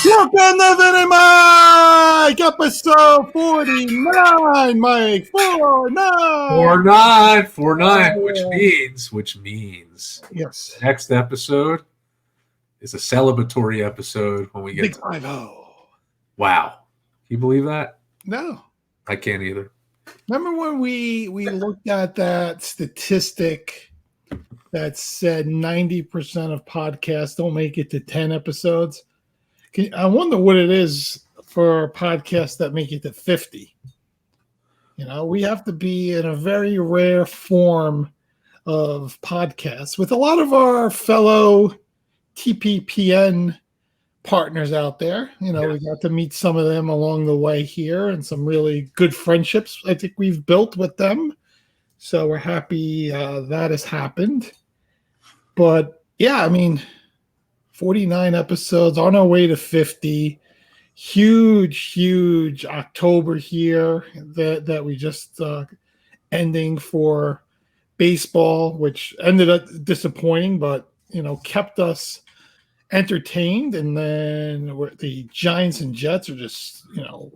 Welcome to Vin and Mike, episode 49, Mike, 49. 49, which means yes, next episode is a celebratory episode when we get Big 50. Wow. Can you believe that? No. I can't either. Remember when we looked at that statistic that said 90% of podcasts don't make it to 10 episodes? I wonder what it is for podcasts that make it to 50. You know, we have to be in a very rare form of podcasts with a lot of our fellow TPPN partners out there. You know, We got to meet some of them along the way here and some really good friendships I think we've built with them. So we're happy that has happened. But yeah, I mean, 49 episodes on our way to 50. Huge October here that we just ending for baseball, which ended up disappointing, but kept us entertained. And then the Giants and Jets are just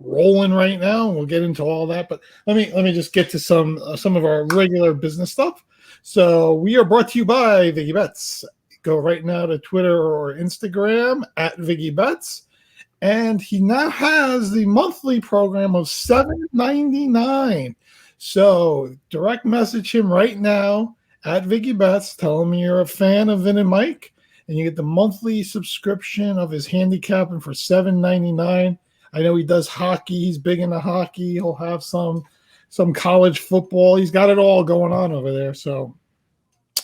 rolling right now, and we'll get into all that. But let me just get to some of our regular business stuff. So we are brought to you by Viggy Bets. Go right now to Twitter or Instagram at Viggy Bets. And he now has the monthly program of $7.99. So direct message him right now at Viggy Bets. Tell him you're a fan of Vin and Mike, and you get the monthly subscription of his handicapping for $7.99. I know he does hockey. He's big into hockey. He'll have some college football. He's got it all going on over there. So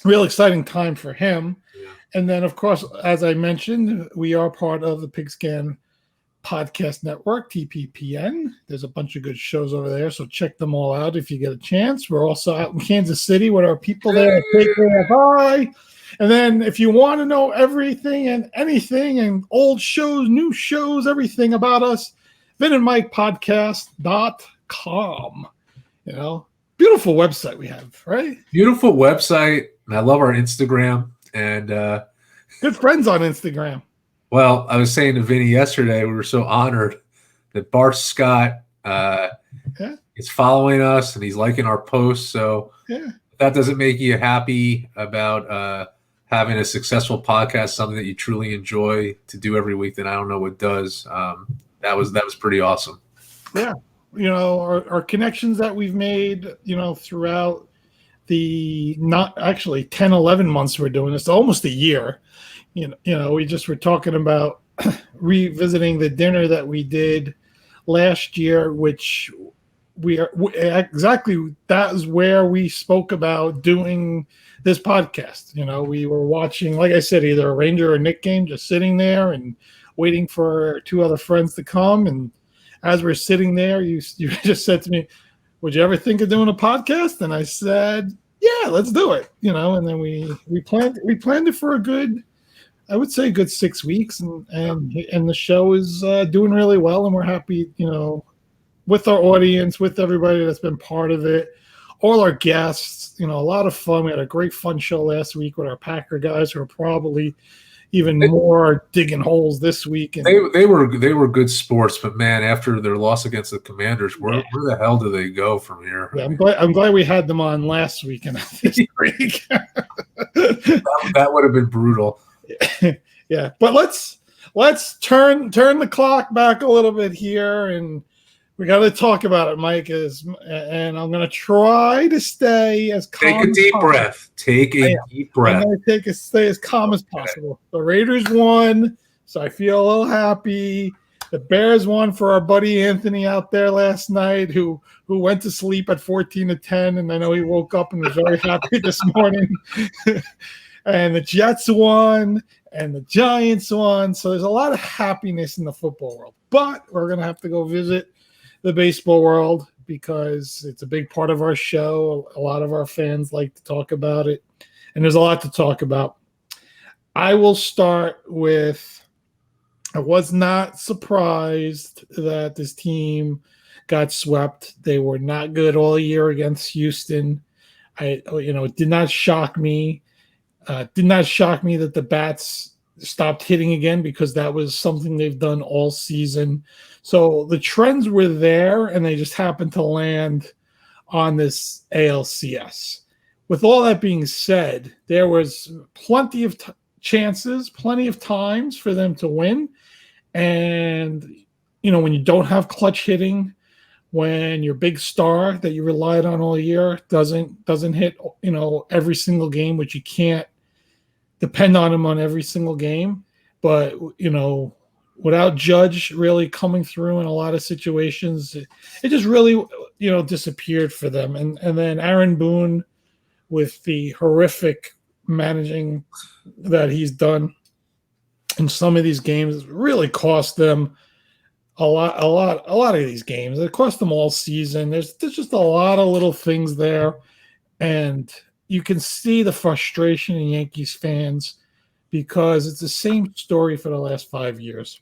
real exciting time for him. Yeah. And then, of course, as I mentioned, we are part of the Pigskin Podcast Network, TPPN. There's a bunch of good shows over there, so check them all out if you get a chance. We're also out in Kansas City with our people there at KKFI. And then if you want to know everything and anything and old shows, new shows, everything about us, vinandmikepodcast.com. Beautiful website we have, right? Beautiful website. And I love our Instagram. And good friends on Instagram. Well, I was saying to Vinny yesterday, we were so honored that Bart Scott is following us and he's liking our posts. So if that doesn't make you happy about having a successful podcast, something that you truly enjoy to do every week, then I don't know what does. That was pretty awesome. Yeah. Our connections that we've made, throughout the not actually 10, 11 months we're doing this, almost a year. We just were talking about revisiting the dinner that we did last year, which that is where we spoke about doing this podcast. We were watching, like I said, either a Ranger or Knick game, just sitting there and waiting for two other friends to come. And as we're sitting there, you just said to me, would you ever think of doing a podcast? And I said, yeah, let's do it. And then we planned it for a good 6 weeks, and the show is doing really well, and we're happy, with our audience, with everybody that's been part of it, all our guests, a lot of fun. We had a great fun show last week with our Packer guys, who are probably even more digging holes this week. And they were good sports, but man, after their loss against the Commanders, where the hell do they go from here? Yeah, I'm glad we had them on last week and this week. that would have been brutal. Yeah, but let's turn the clock back a little bit here, and we got to talk about it, Mike. And I'm going to try to stay as calm. Take a deep breath. Take a deep breath. I'm going to stay as calm as possible. The Raiders won, so I feel a little happy. The Bears won for our buddy Anthony out there last night, who went to sleep at 14-10, and I know he woke up and was very happy this morning. And the Jets won, and the Giants won. So there's a lot of happiness in the football world. But we're going to have to go visit the baseball world because it's a big part of our show. A lot of our fans like to talk about it, and there's a lot to talk about. I will start with, I was not surprised that this team got swept. They were not good all year against Houston. It did not shock me. Did not shock me that the bats stopped hitting again, because that was something they've done all season. So the trends were there, and they just happened to land on this ALCS. With all that being said, there was plenty of chances, plenty of times for them to win. And, when you don't have clutch hitting, when your big star that you relied on all year doesn't hit, every single game, which you can't depend on him on every single game. But, without Judge really coming through in a lot of situations, it just really, disappeared for them. And then Aaron Boone, with the horrific managing that he's done in some of these games, really cost them a lot of these games. It cost them all season. There's just a lot of little things there, and you can see the frustration in Yankees fans, because it's the same story for the last 5 years.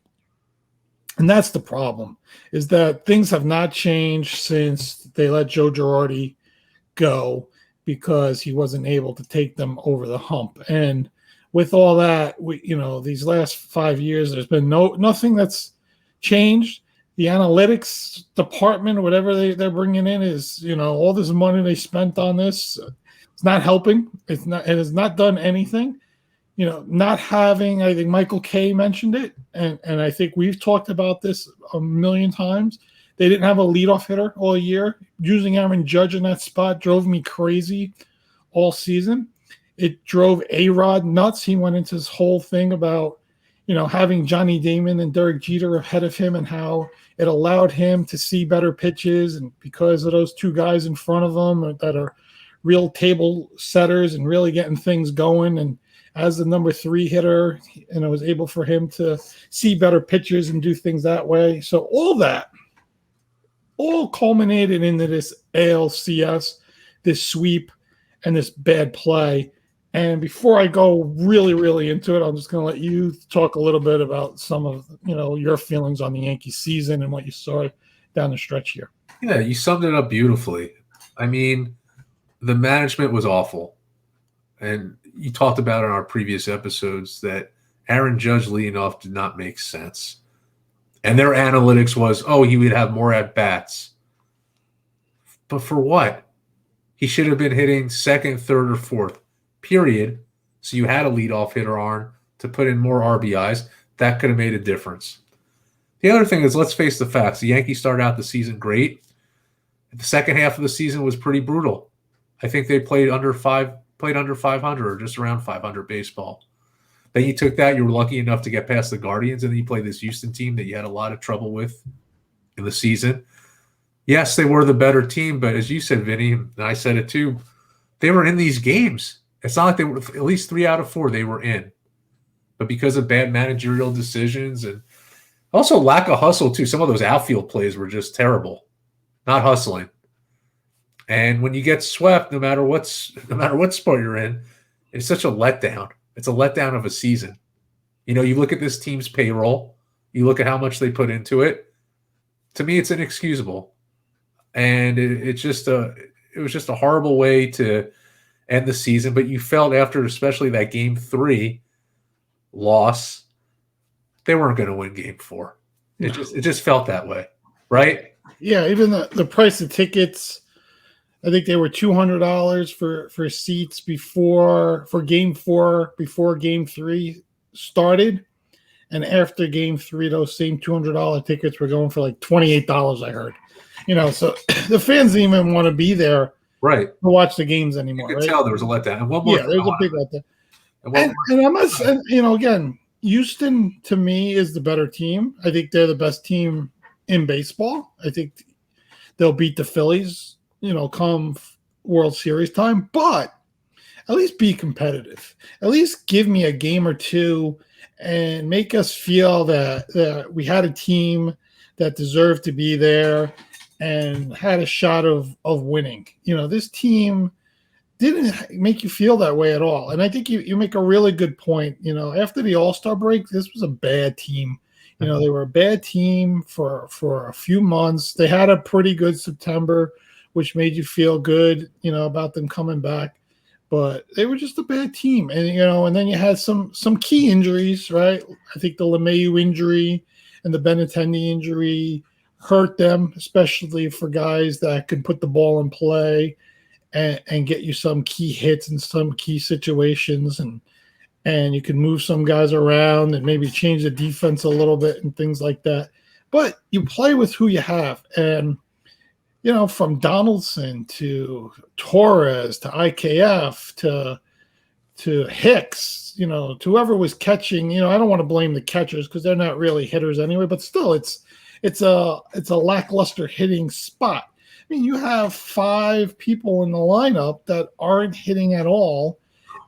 And that's the problem, is that things have not changed since they let Joe Girardi go, because he wasn't able to take them over the hump. And with all that, these last 5 years, there's been nothing that's changed. The analytics department, whatever they're bringing in, is, all this money they spent on this, it's not helping. It has not done anything. Not having, I think Michael Kay mentioned it, and I think we've talked about this a million times. They didn't have a leadoff hitter all year. Using Aaron Judge in that spot drove me crazy all season. It drove A-Rod nuts. He went into this whole thing about, having Johnny Damon and Derek Jeter ahead of him, and how it allowed him to see better pitches. And because of those two guys in front of him that are real table setters and really getting things going, and as the number 3 hitter, it was able for him to see better pitches and do things that way. So all that all culminated into this ALCS, this sweep, and this bad play. And before I go really, really into it, I'm just going to let you talk a little bit about some of, your feelings on the Yankee season and what you saw down the stretch here. Yeah, you summed it up beautifully. I mean, the management was awful. And you talked about in our previous episodes that Aaron Judge leading off did not make sense. And their analytics was, he would have more at-bats. But for what? He should have been hitting second, third, or fourth, period. So you had a leadoff hitter on to put in more RBIs. That could have made a difference. The other thing is, let's face the facts. The Yankees started out the season great. The second half of the season was pretty brutal. I think they played under 500 or just around 500 baseball. Then you took that. You were lucky enough to get past the Guardians, and then you played this Houston team that you had a lot of trouble with in the season. Yes, they were the better team, but as you said, Vinny, and I said it too, they were in these games. It's not like they were, at least 3 out of 4 they were in. But because of bad managerial decisions and also lack of hustle too, some of those outfield plays were just terrible. Not hustling. And when you get swept, no matter what sport you're in, it's such a letdown. It's a letdown of a season. You look at this team's payroll, you look at how much they put into it. To me, it's inexcusable. And it was just a horrible way to end the season. But you felt after, especially that Game 3 loss, they weren't going to win Game 4. It just felt that way, right? Yeah, even the price of tickets, I think they were $200 for seats for Game 4 before Game 3 started, and after Game 3, those same $200 tickets were going for like $28. I heard, so the fans didn't even want to be there, right, to watch the games anymore. You could right? tell there was a letdown. And one more, there's a big letdown. And I must, again, Houston to me is the better team. I think they're the best team in baseball. I think they'll beat the Phillies, come World Series time, but at least be competitive. At least give me a game or two and make us feel that we had a team that deserved to be there and had a shot of winning. This team didn't make you feel that way at all. And I think you make a really good point. After the All-Star break, this was a bad team. You know, they were a bad team for a few months. They had a pretty good September, which made you feel good, you know, about them coming back. But they were just a bad team. And, you know, and then you had some key injuries, right? I think the LeMahieu injury and the Benintendi injury hurt them, especially for guys that can put the ball in play and get you some key hits in some key situations, and you can move some guys around and maybe change the defense a little bit and things like that. But you play with who you have. And, you know, from Donaldson to Torres to IKF to Hicks, you know, to whoever was catching, you know, I don't want to blame the catchers because they're not really hitters anyway, but still it's a lackluster hitting spot. I mean, you have 5 people in the lineup that aren't hitting at all,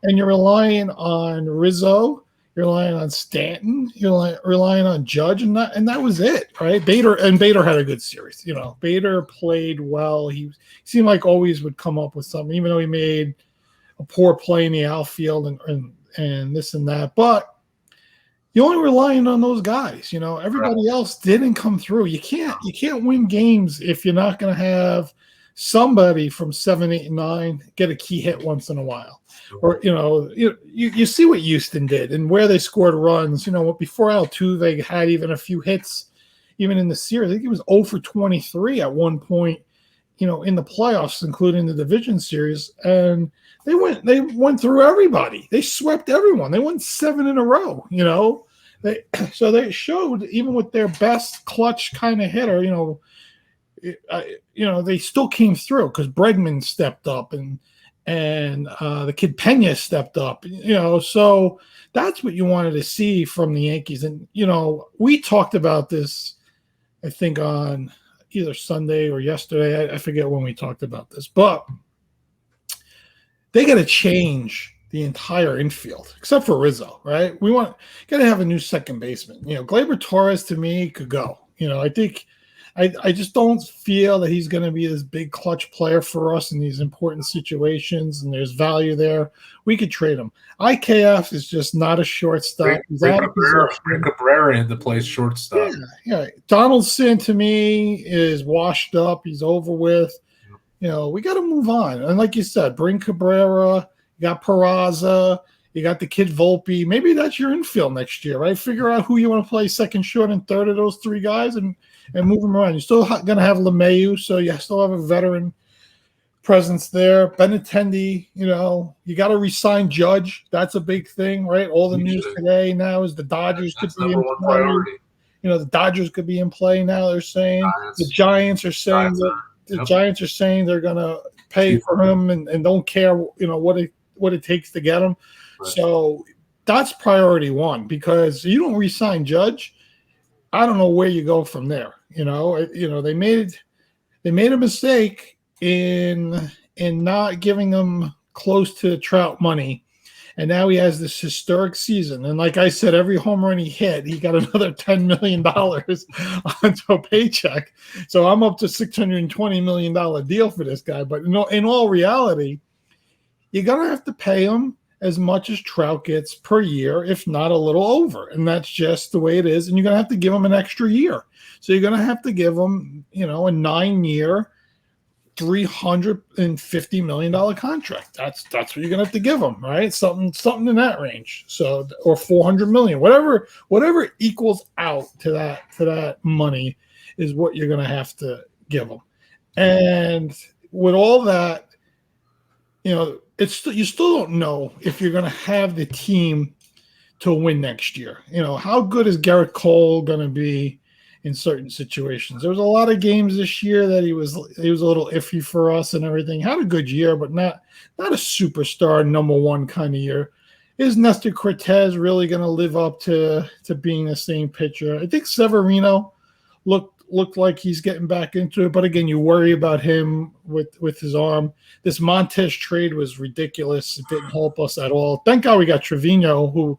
and you're relying on Rizzo, you're relying on Stanton, you're relying on Judge, and that was it, right? Bader had a good series. You know, Bader played well. He seemed like always would come up with something, even though he made a poor play in the outfield and this and that. But you're only relying on those guys. You know, everybody else didn't come through. You can't win games if you're not going to have somebody from 7, 8, and 9 get a key hit once in a while. Or, you know, you see what Houston did and where they scored runs. You know, before Altuve had even a few hits, even in the series. I think it was 0 for 23 at one point, you know, in the playoffs, including the division series. And they went through everybody. They swept everyone. They won 7 in a row, you know. So they showed, even with their best clutch kind of hitter, you know, they still came through because Bregman stepped up and the kid Pena stepped up, you know. So that's what you wanted to see from the Yankees. And, you know, we talked about this, I think, on either Sunday or yesterday. I forget when we talked about this, but they got to change the entire infield except for Rizzo, right? Got to have a new second baseman. You know, Gleyber Torres to me could go. You know, I think I just don't feel that he's going to be this big clutch player for us in these important situations, and there's value there. We could trade him. IKF is just not a shortstop. Bring Cabrera into play shortstop. Yeah. Donaldson to me is washed up. He's over with. You know, we got to move on. And like you said, bring Cabrera. You got Peraza. You got the kid Volpe. Maybe that's your infield next year, right? Figure out who you want to play second, short, and third of those 3 guys and move them around. You're still going to have LeMahieu, so you still have a veteran presence there. Benintendi, you know, you got to re-sign Judge. That's a big thing, right? All the news today now is the Dodgers could be in play. Priority. You know, the Dodgers could be in play now, they're saying. The Giants are saying Giants are saying they're going to pay for him and don't care, you know, what it takes to get him. Right. So that's priority 1, because you don't re-sign Judge, I don't know where you go from there. You know, they made a mistake in not giving him close to Trout money, and now he has this historic season. And like I said, every home run he hit, he got another $10 million onto a paycheck. So I'm up to $620 million deal for this guy. But in all reality, you're gonna have to pay him as much as Trout gets per year, if not a little over. And that's just the way it is. And you're going to have to give him an extra year. So you're going to have to give him, you know, a 9-year, $350 million contract. That's what you're going to have to give him, right? Something in that range. So, or $400 million, whatever equals out to that money is what you're going to have to give him. And with all that, you know, you still don't know if you're going to have the team to win next year. You know, how good is Garrett Cole going to be in certain situations? There was a lot of games this year that he was a little iffy for us and everything. Had a good year, but not a superstar number 1 kind of year. Is Nestor Cortez really going to live up to being the same pitcher? I think Severino looked like he's getting back into it, but again, you worry about him with his arm. This Montes trade was ridiculous. It didn't help us at all. Thank God we got Trevino, who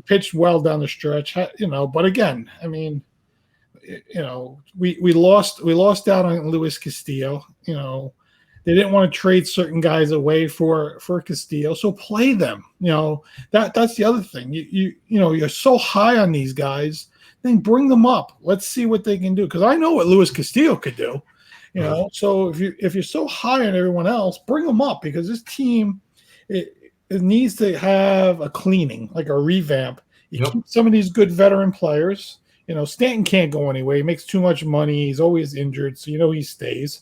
pitched well down the stretch. You know, but again, I mean, you know, we lost out on Luis Castillo. You know, they didn't want to trade certain guys away for Castillo, so play them. You know, that's the other thing. You know, you're so high on these guys then bring them up. Let's see what they can do. Because I know what Luis Castillo could do. You know, so if you're so high on everyone else, bring them up, because this team it needs to have a cleaning, like a revamp. You keep some of these good veteran players. You know, Stanton can't go anyway. He makes too much money. He's always injured, so you know he stays.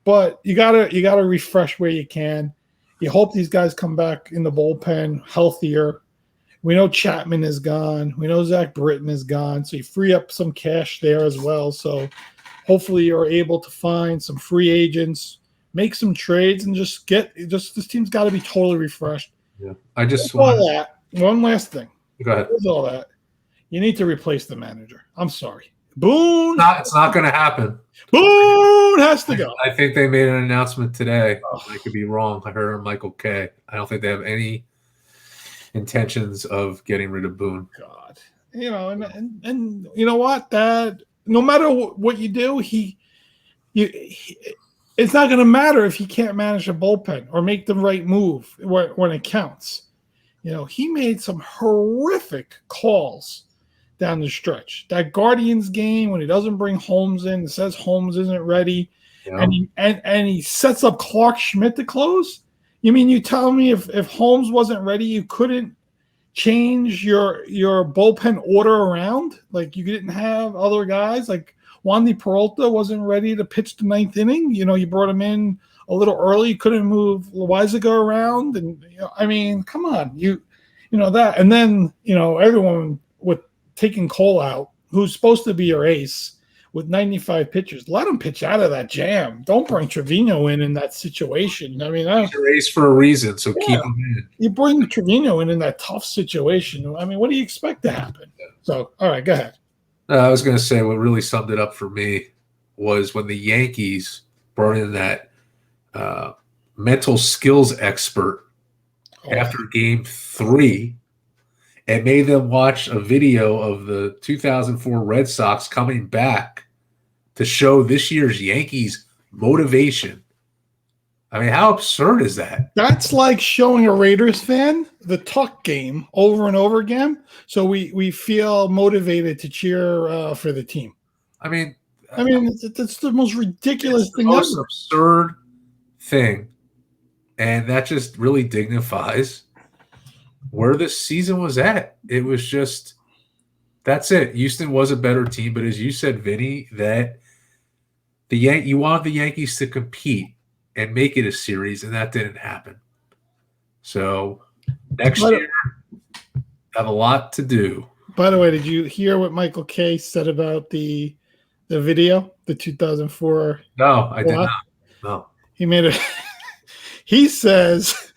But you gotta refresh where you can. You hope these guys come back in the bullpen healthier. We know Chapman is gone. We know Zach Britton is gone. So you free up some cash there as well. So hopefully you're able to find some free agents, make some trades, and just this team's got to be totally refreshed. Yeah, I just want that. One last thing. Go ahead. With all that, you need to replace the manager. I'm sorry, Boone. It's not going to happen. Boone has to go. I think they made an announcement today. I could be wrong. I heard on Michael K. I don't think they have any intentions of getting rid of Boone. God, you know, and you know what? That no matter what you do, it's not going to matter if he can't manage a bullpen or make the right move when it counts. You know, he made some horrific calls down the stretch. That Guardians game when he doesn't bring Holmes in, it says Holmes isn't ready, and he sets up Clark Schmidt to close. You mean you tell me if Holmes wasn't ready, you couldn't change your bullpen order around? Like you didn't have other guys like Wandy Peralta wasn't ready to pitch the 9th inning. You know, you brought him in a little early. You couldn't move Loizaga around, and you know, I mean, come on, you know that. And then you know everyone with taking Cole out, who's supposed to be your ace with 95 pitchers. Let him pitch out of that jam. Don't bring Trevino in that situation. I mean, he's your ace for a reason, so keep him in. You bring Trevino in that tough situation. I mean, what do you expect to happen? So, all right, go ahead. I was going to say what really summed it up for me was when the Yankees brought in that mental skills expert after Game 3 and made them watch a video of the 2004 Red Sox coming back to show this year's Yankees motivation. I mean, how absurd is that? That's like showing a Raiders fan the Tuck game over and over again, so we feel motivated to cheer for the team. I mean, that's the most ridiculous thing. The most absurd thing, and that just really dignifies where this season was at. It was just, that's it. Houston was a better team, but as you said, Vinny, that you wanted the Yankees to compete and make it a series, and that didn't happen. So next year, have a lot to do. By the way, did you hear what Michael K said about the video, the 2004? No, I did not. No. He made it. He says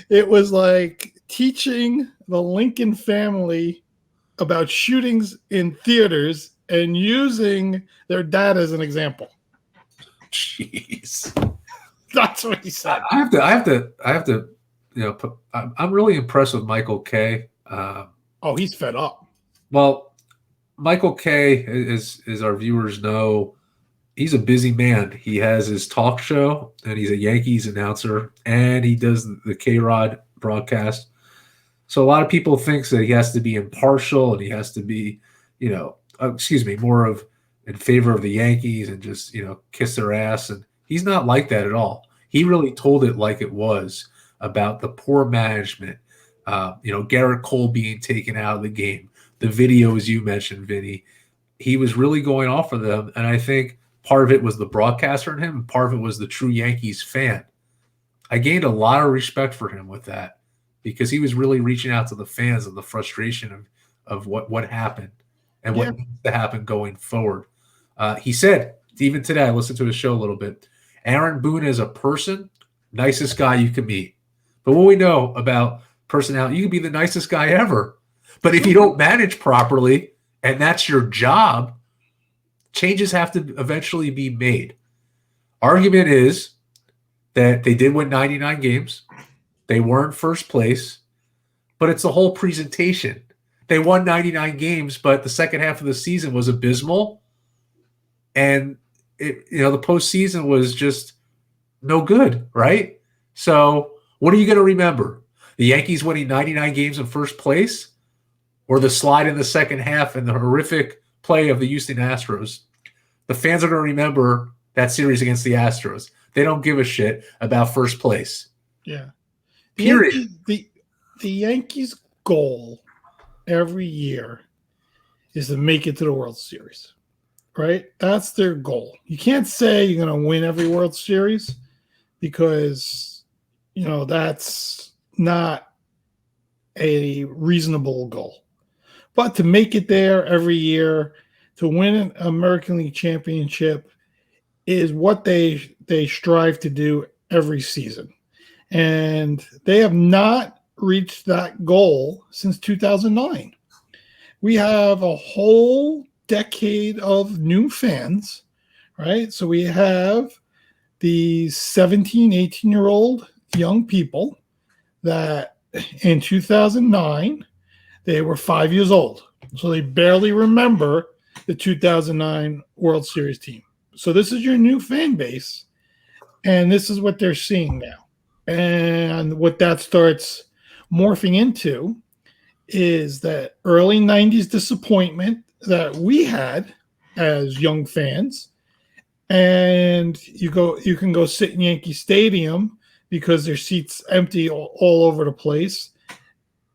it was like teaching the Lincoln family about shootings in theaters and using their dad as an example. Jeez. That's what he said. I have to. You know, I'm really impressed with Michael K. He's fed up. Well, Michael K, as our viewers know, he's a busy man. He has his talk show, and he's a Yankees announcer, and he does the K-Rod broadcast. So a lot of people think that he has to be impartial and he has to be, more of in favor of the Yankees and just, kiss their ass. And he's not like that at all. He really told it like it was about the poor management, Garrett Cole being taken out of the game, the videos you mentioned, Vinny. He was really going off of them. And I think part of it was the broadcaster in him, and part of it was the true Yankees fan. I gained a lot of respect for him with that because he was really reaching out to the fans and the frustration of what happened and what needs to happen going forward. He said, even today, I listened to his show a little bit, Aaron Boone is a person, nicest guy you can meet. But what we know about personality, you can be the nicest guy ever. But if you don't manage properly, and that's your job, changes have to eventually be made. Argument is that they did win 99 games. They weren't first place, but it's the whole presentation. They won 99 games, but the second half of the season was abysmal. And the postseason was just no good, right? So what are you going to remember? The Yankees winning 99 games in first place, or the slide in the second half and the horrific play of the Houston Astros, the fans are going to remember that series against the Astros. They don't give a shit about first place. Yeah. Period. The Yankees' goal every year is to make it to the World Series, right? That's their goal. You can't say you're going to win every World Series because, that's not a reasonable goal. But to make it there every year, to win an American League championship is what they strive to do every season. And they have not reached that goal since 2009. We have a whole decade of new fans, right? So we have these 17, 18-year-old young people that in 2009, they were 5 years old. So they barely remember the 2009 World Series team. So this is your new fan base, and this is what they're seeing now. And what that starts morphing into is that early 90s disappointment that we had as young fans. And you can go sit in Yankee Stadium because their seats empty all over the place.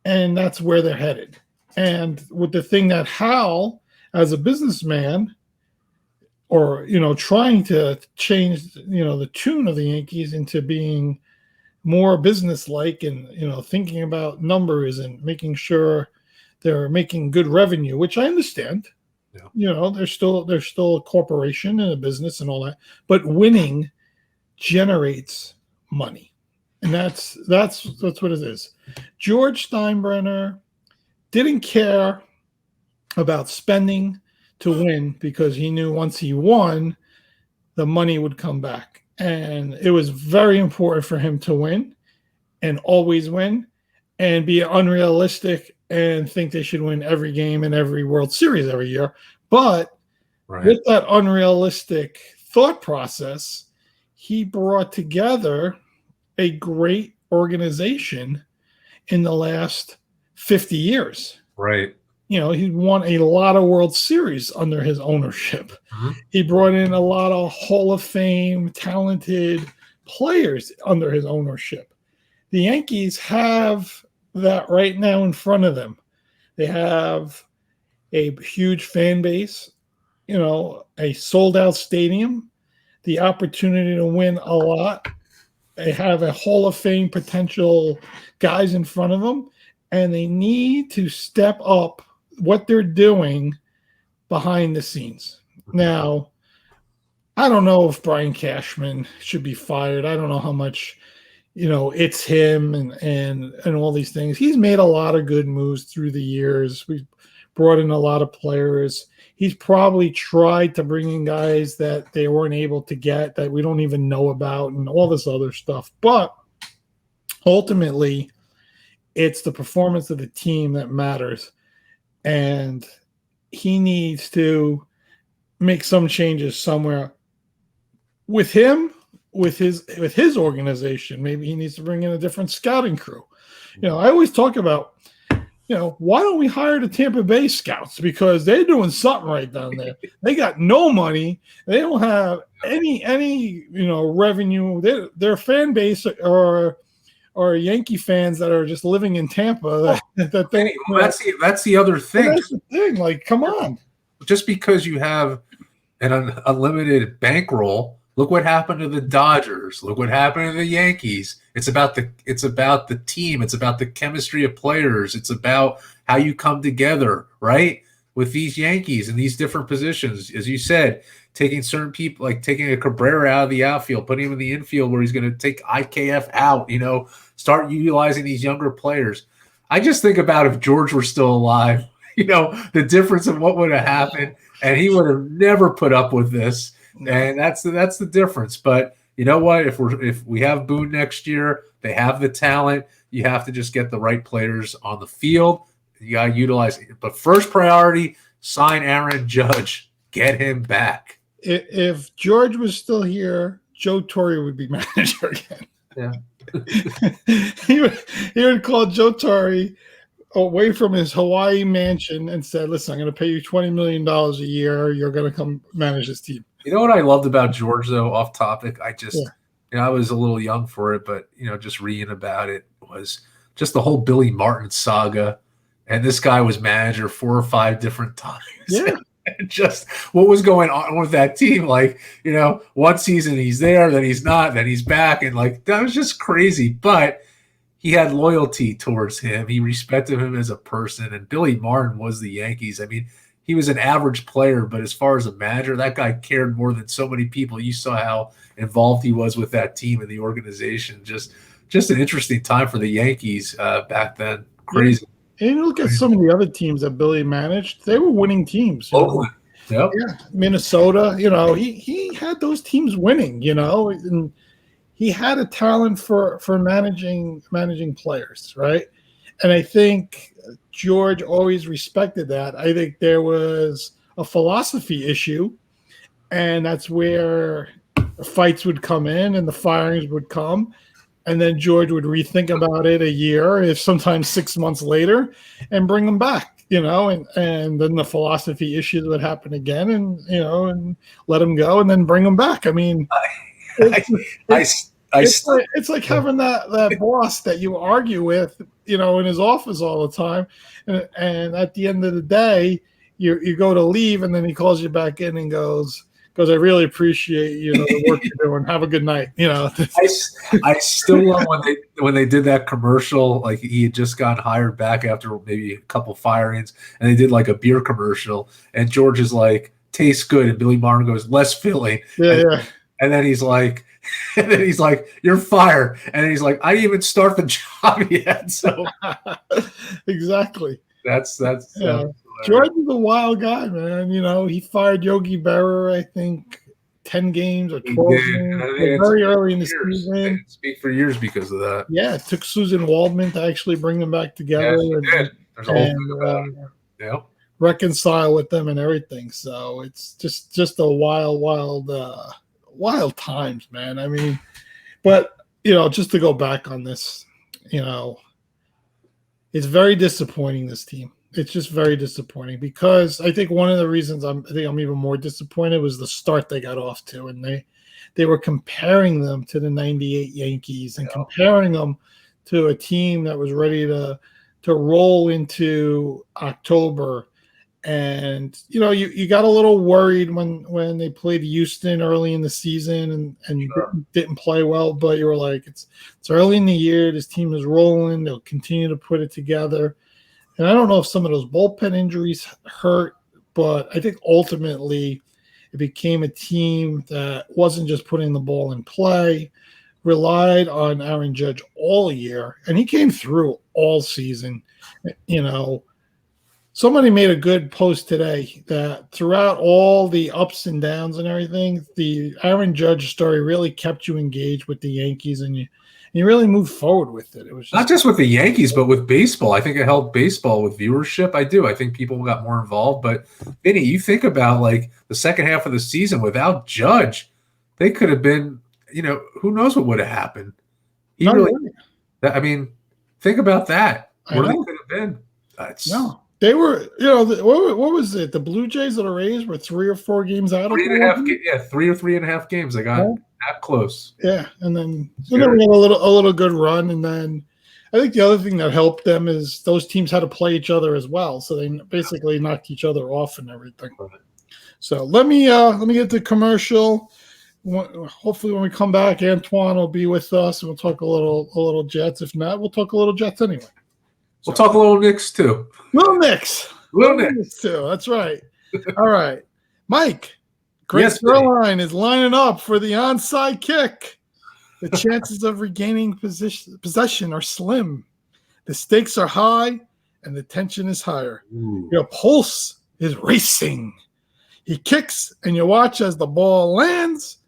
And that's where they're headed. And with the thing that Hal, as a businessman, or, trying to change, the tune of the Yankees into being more business-like and, thinking about numbers and making sure they're making good revenue, which I understand. Yeah. They're still a corporation and a business and all that, but winning generates money. And that's what it is. George Steinbrenner didn't care about spending to win because he knew once he won, the money would come back. And it was very important for him to win and always win and be unrealistic and think they should win every game and every World Series every year. But with that unrealistic thought process, he brought together a great organization in the last 50 years. Right. He won a lot of World Series under his ownership. Mm-hmm. He brought in a lot of Hall of Fame, talented players under his ownership. The Yankees have that right now in front of them. They have a huge fan base, a sold-out stadium, the opportunity to win a lot. They have a Hall of Fame potential guys in front of them, and they need to step up what they're doing behind the scenes. Now, I don't know if Brian Cashman should be fired. I don't know how much, it's him and all these things. He's made a lot of good moves through the years. We've brought in a lot of players. He's probably tried to bring in guys that they weren't able to get, that we don't even know about, and all this other stuff. But ultimately, it's the performance of the team that matters. And he needs to make some changes somewhere with him, with his organization. Maybe he needs to bring in a different scouting crew. I always talk about, why don't we hire the Tampa Bay scouts? Because they're doing something right down there. They got no money. They don't have any revenue. Their fan base or Yankee fans that are just living in Tampa. That's the other thing. That's the thing. Like, come on. Just because you have an unlimited bankroll, look what happened to the Dodgers. Look what happened to the Yankees. It's about the team. It's about the chemistry of players. It's about how you come together, right? With these Yankees in these different positions, as you said, taking certain people, like taking a Cabrera out of the outfield, putting him in the infield where he's going to take IKF out, start utilizing these younger players. I just think about if George were still alive, the difference of what would have happened, and he would have never put up with this. And that's the difference. But you know what? If we have Boone next year, they have the talent. You have to just get the right players on the field. You got to utilize it. But first priority, sign Aaron Judge. Get him back. If George was still here, Joe Torre would be manager again. Yeah. he would call Joe Torre away from his Hawaii mansion and said, "Listen, I'm going to pay you $20 million a year. You're going to come manage this team." You know what I loved about George, though, off topic? Yeah. I was a little young for it, but, just reading about it was just the whole Billy Martin saga. And this guy was manager 4 or 5 different times. Yeah. And just what was going on with that team. Like, one season he's there, then he's not, then he's back. And, that was just crazy. But he had loyalty towards him. He respected him as a person. And Billy Martin was the Yankees. I mean, he was an average player, but as far as a manager, that guy cared more than so many people. You saw how involved he was with that team and the organization. Just an interesting time for the Yankees back then. Crazy. And you look at some of the other teams that Billy managed; they were winning teams. Oakland, yeah, Minnesota. He had those teams winning. And he had a talent for managing players, right? And I think George always respected that. I think there was a philosophy issue, and that's where the fights would come in and the firings would come. And then George would rethink about it a year, if sometimes 6 months later, and bring them back, and then the philosophy issues would happen again, and let them go and then bring them back. I mean, it's like having that boss that you argue with, in his office all the time. And at the end of the day, you go to leave, and then he calls you back in and goes, I really appreciate the work you're doing. Have a good night. I still love when they did that commercial. Like, he had just gotten hired back after maybe a couple firings, and they did like a beer commercial. And George is like, "Tastes good," and Billy Martin goes, "Less filling." Yeah. And then he's like, "You're fired." And then he's like, "I didn't even start the job yet." So exactly. That's George is a wild guy, man. He fired Yogi Berra, I think, 10 games or 12 games very early in the season. They didn't speak for years because of that. Yeah, it took Susan Waldman to actually bring them back together There's a whole thing about it. Yeah. Reconcile with them and everything. So it's just a wild times, man. I mean, but just to go back on this, it's very disappointing, this team. It's just very disappointing, because I think one of the reasons I'm even more disappointed was the start they got off to, and they were comparing them to the '98 Yankees and comparing them to a team that was ready to roll into October. And you got a little worried when they played Houston early in the season and didn't play well, but you were like, it's early in the year, this team is rolling, they'll continue to put it together. And I don't know if some of those bullpen injuries hurt, but I think ultimately it became a team that wasn't just putting the ball in play, relied on Aaron Judge all year, and he came through all season. Somebody made a good post today that throughout all the ups and downs and everything, the Aaron Judge story really kept you engaged with the Yankees, and you really moved forward with it. It was not just with the Yankees, but with baseball. I think it helped baseball with viewership. I do. I think people got more involved. But, Vinny, you think about the second half of the season without Judge, they could have been, who knows what would have happened. I mean, think about that. Where they could have been. No. They were, what was it? The Blue Jays or the Rays were 3 or 4 games out of 3 or 3.5 games. They got that close. Yeah, and then we had a little good run, and then I think the other thing that helped them is those teams had to play each other as well, so they basically knocked each other off and everything. So let me get the commercial. Hopefully, when we come back, Antwan will be with us, and we'll talk a little Jets. If not, we'll talk a little Jets anyway. We'll talk a little Knicks too. Little Knicks too. That's right. All right, Mike. Grace Caroline is lining up for the onside kick. The chances of regaining possession are slim. The stakes are high, and the tension is higher. Your pulse is racing. He kicks, and you watch as the ball lands,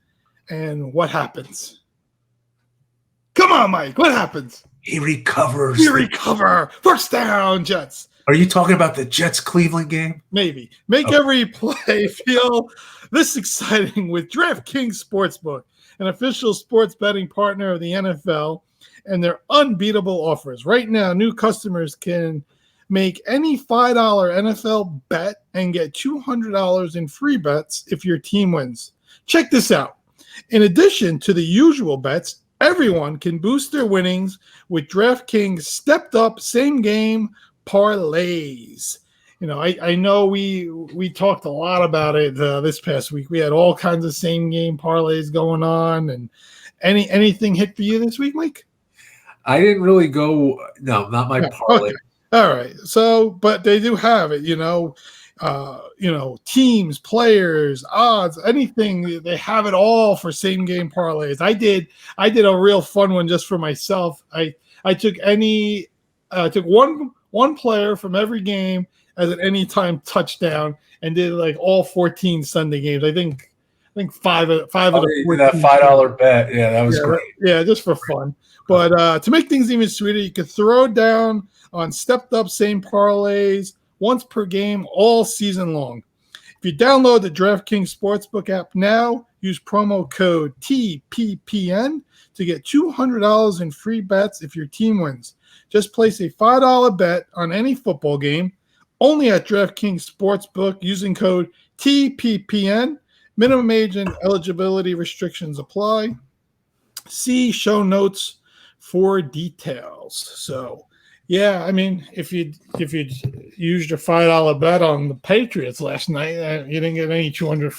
and what happens? Come on, Mike. What happens? He recovers. First down, Jets. Are you talking about the Jets-Cleveland game? Maybe. Make every play feel this exciting with DraftKings Sportsbook, an official sports betting partner of the NFL, and their unbeatable offers. Right now, new customers can Make any $5 NFL bet and get $200 in free bets if your team wins. Check this out. In addition to the usual bets, everyone can boost their winnings with DraftKings stepped up same game parlays. I know we talked a lot about it this past week. We had all kinds of same game parlays going on. And anything hit for you this week, Mike? I didn't really go. No, not my parlay. Okay. All right. So, but they do have it, teams, players, odds, anything. They have it all for same game parlays. I did a real fun one just for myself. I took one player from every game as an anytime touchdown and did like all 14 Sunday games. I think five of the 14. That $5 bet. Yeah, that was great. Yeah, just for fun. But to make things even sweeter, you could throw down on stepped up same parlays once per game all season long. If you download the DraftKings Sportsbook app now, use promo code TPPN to get $200 in free bets if your team wins. Just place a $5 bet on any football game only at DraftKings Sportsbook using code TPPN. Minimum age and eligibility restrictions apply. See show notes for details. So, yeah, I mean, if you used your $5 bet on the Patriots last night, you didn't get any $200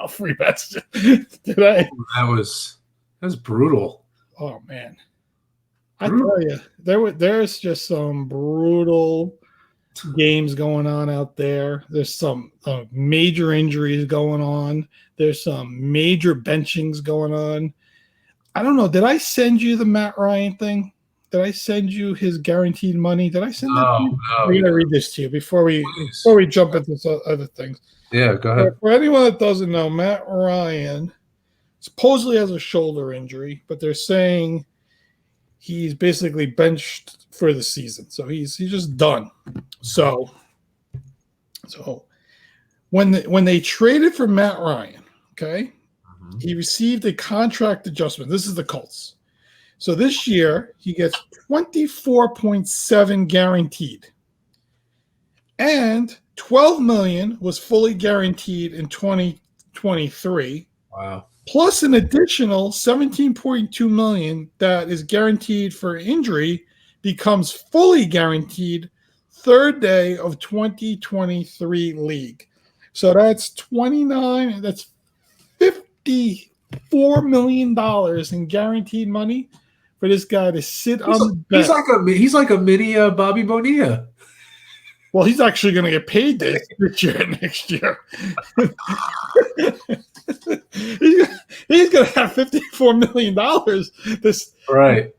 free bets today. That was brutal. Oh man, I tell you, there's just some brutal games going on out there. There's some major injuries going on. There's some major benchings going on. I don't know. Did I send you the Matt Ryan thing? Did I send you his guaranteed money? Did I send that to you? I'm going to read this to you before we jump into some other things. Yeah, go ahead. For anyone that doesn't know, Matt Ryan supposedly has a shoulder injury, but they're saying he's basically benched for the season. So he's just done. So when they traded for Matt Ryan, okay, he received a contract adjustment. This is the Colts. So this year he gets 24.7 guaranteed. And $12 million was fully guaranteed in 2023. Wow. Plus an additional $17.2 million that is guaranteed for injury becomes fully guaranteed third day of 2023 league. So that's that's $54 million in guaranteed money for this guy to sit on the bench. He's like a mini Bobby Bonilla. Well, he's actually going to get paid this year and next year. he's going to have $54 million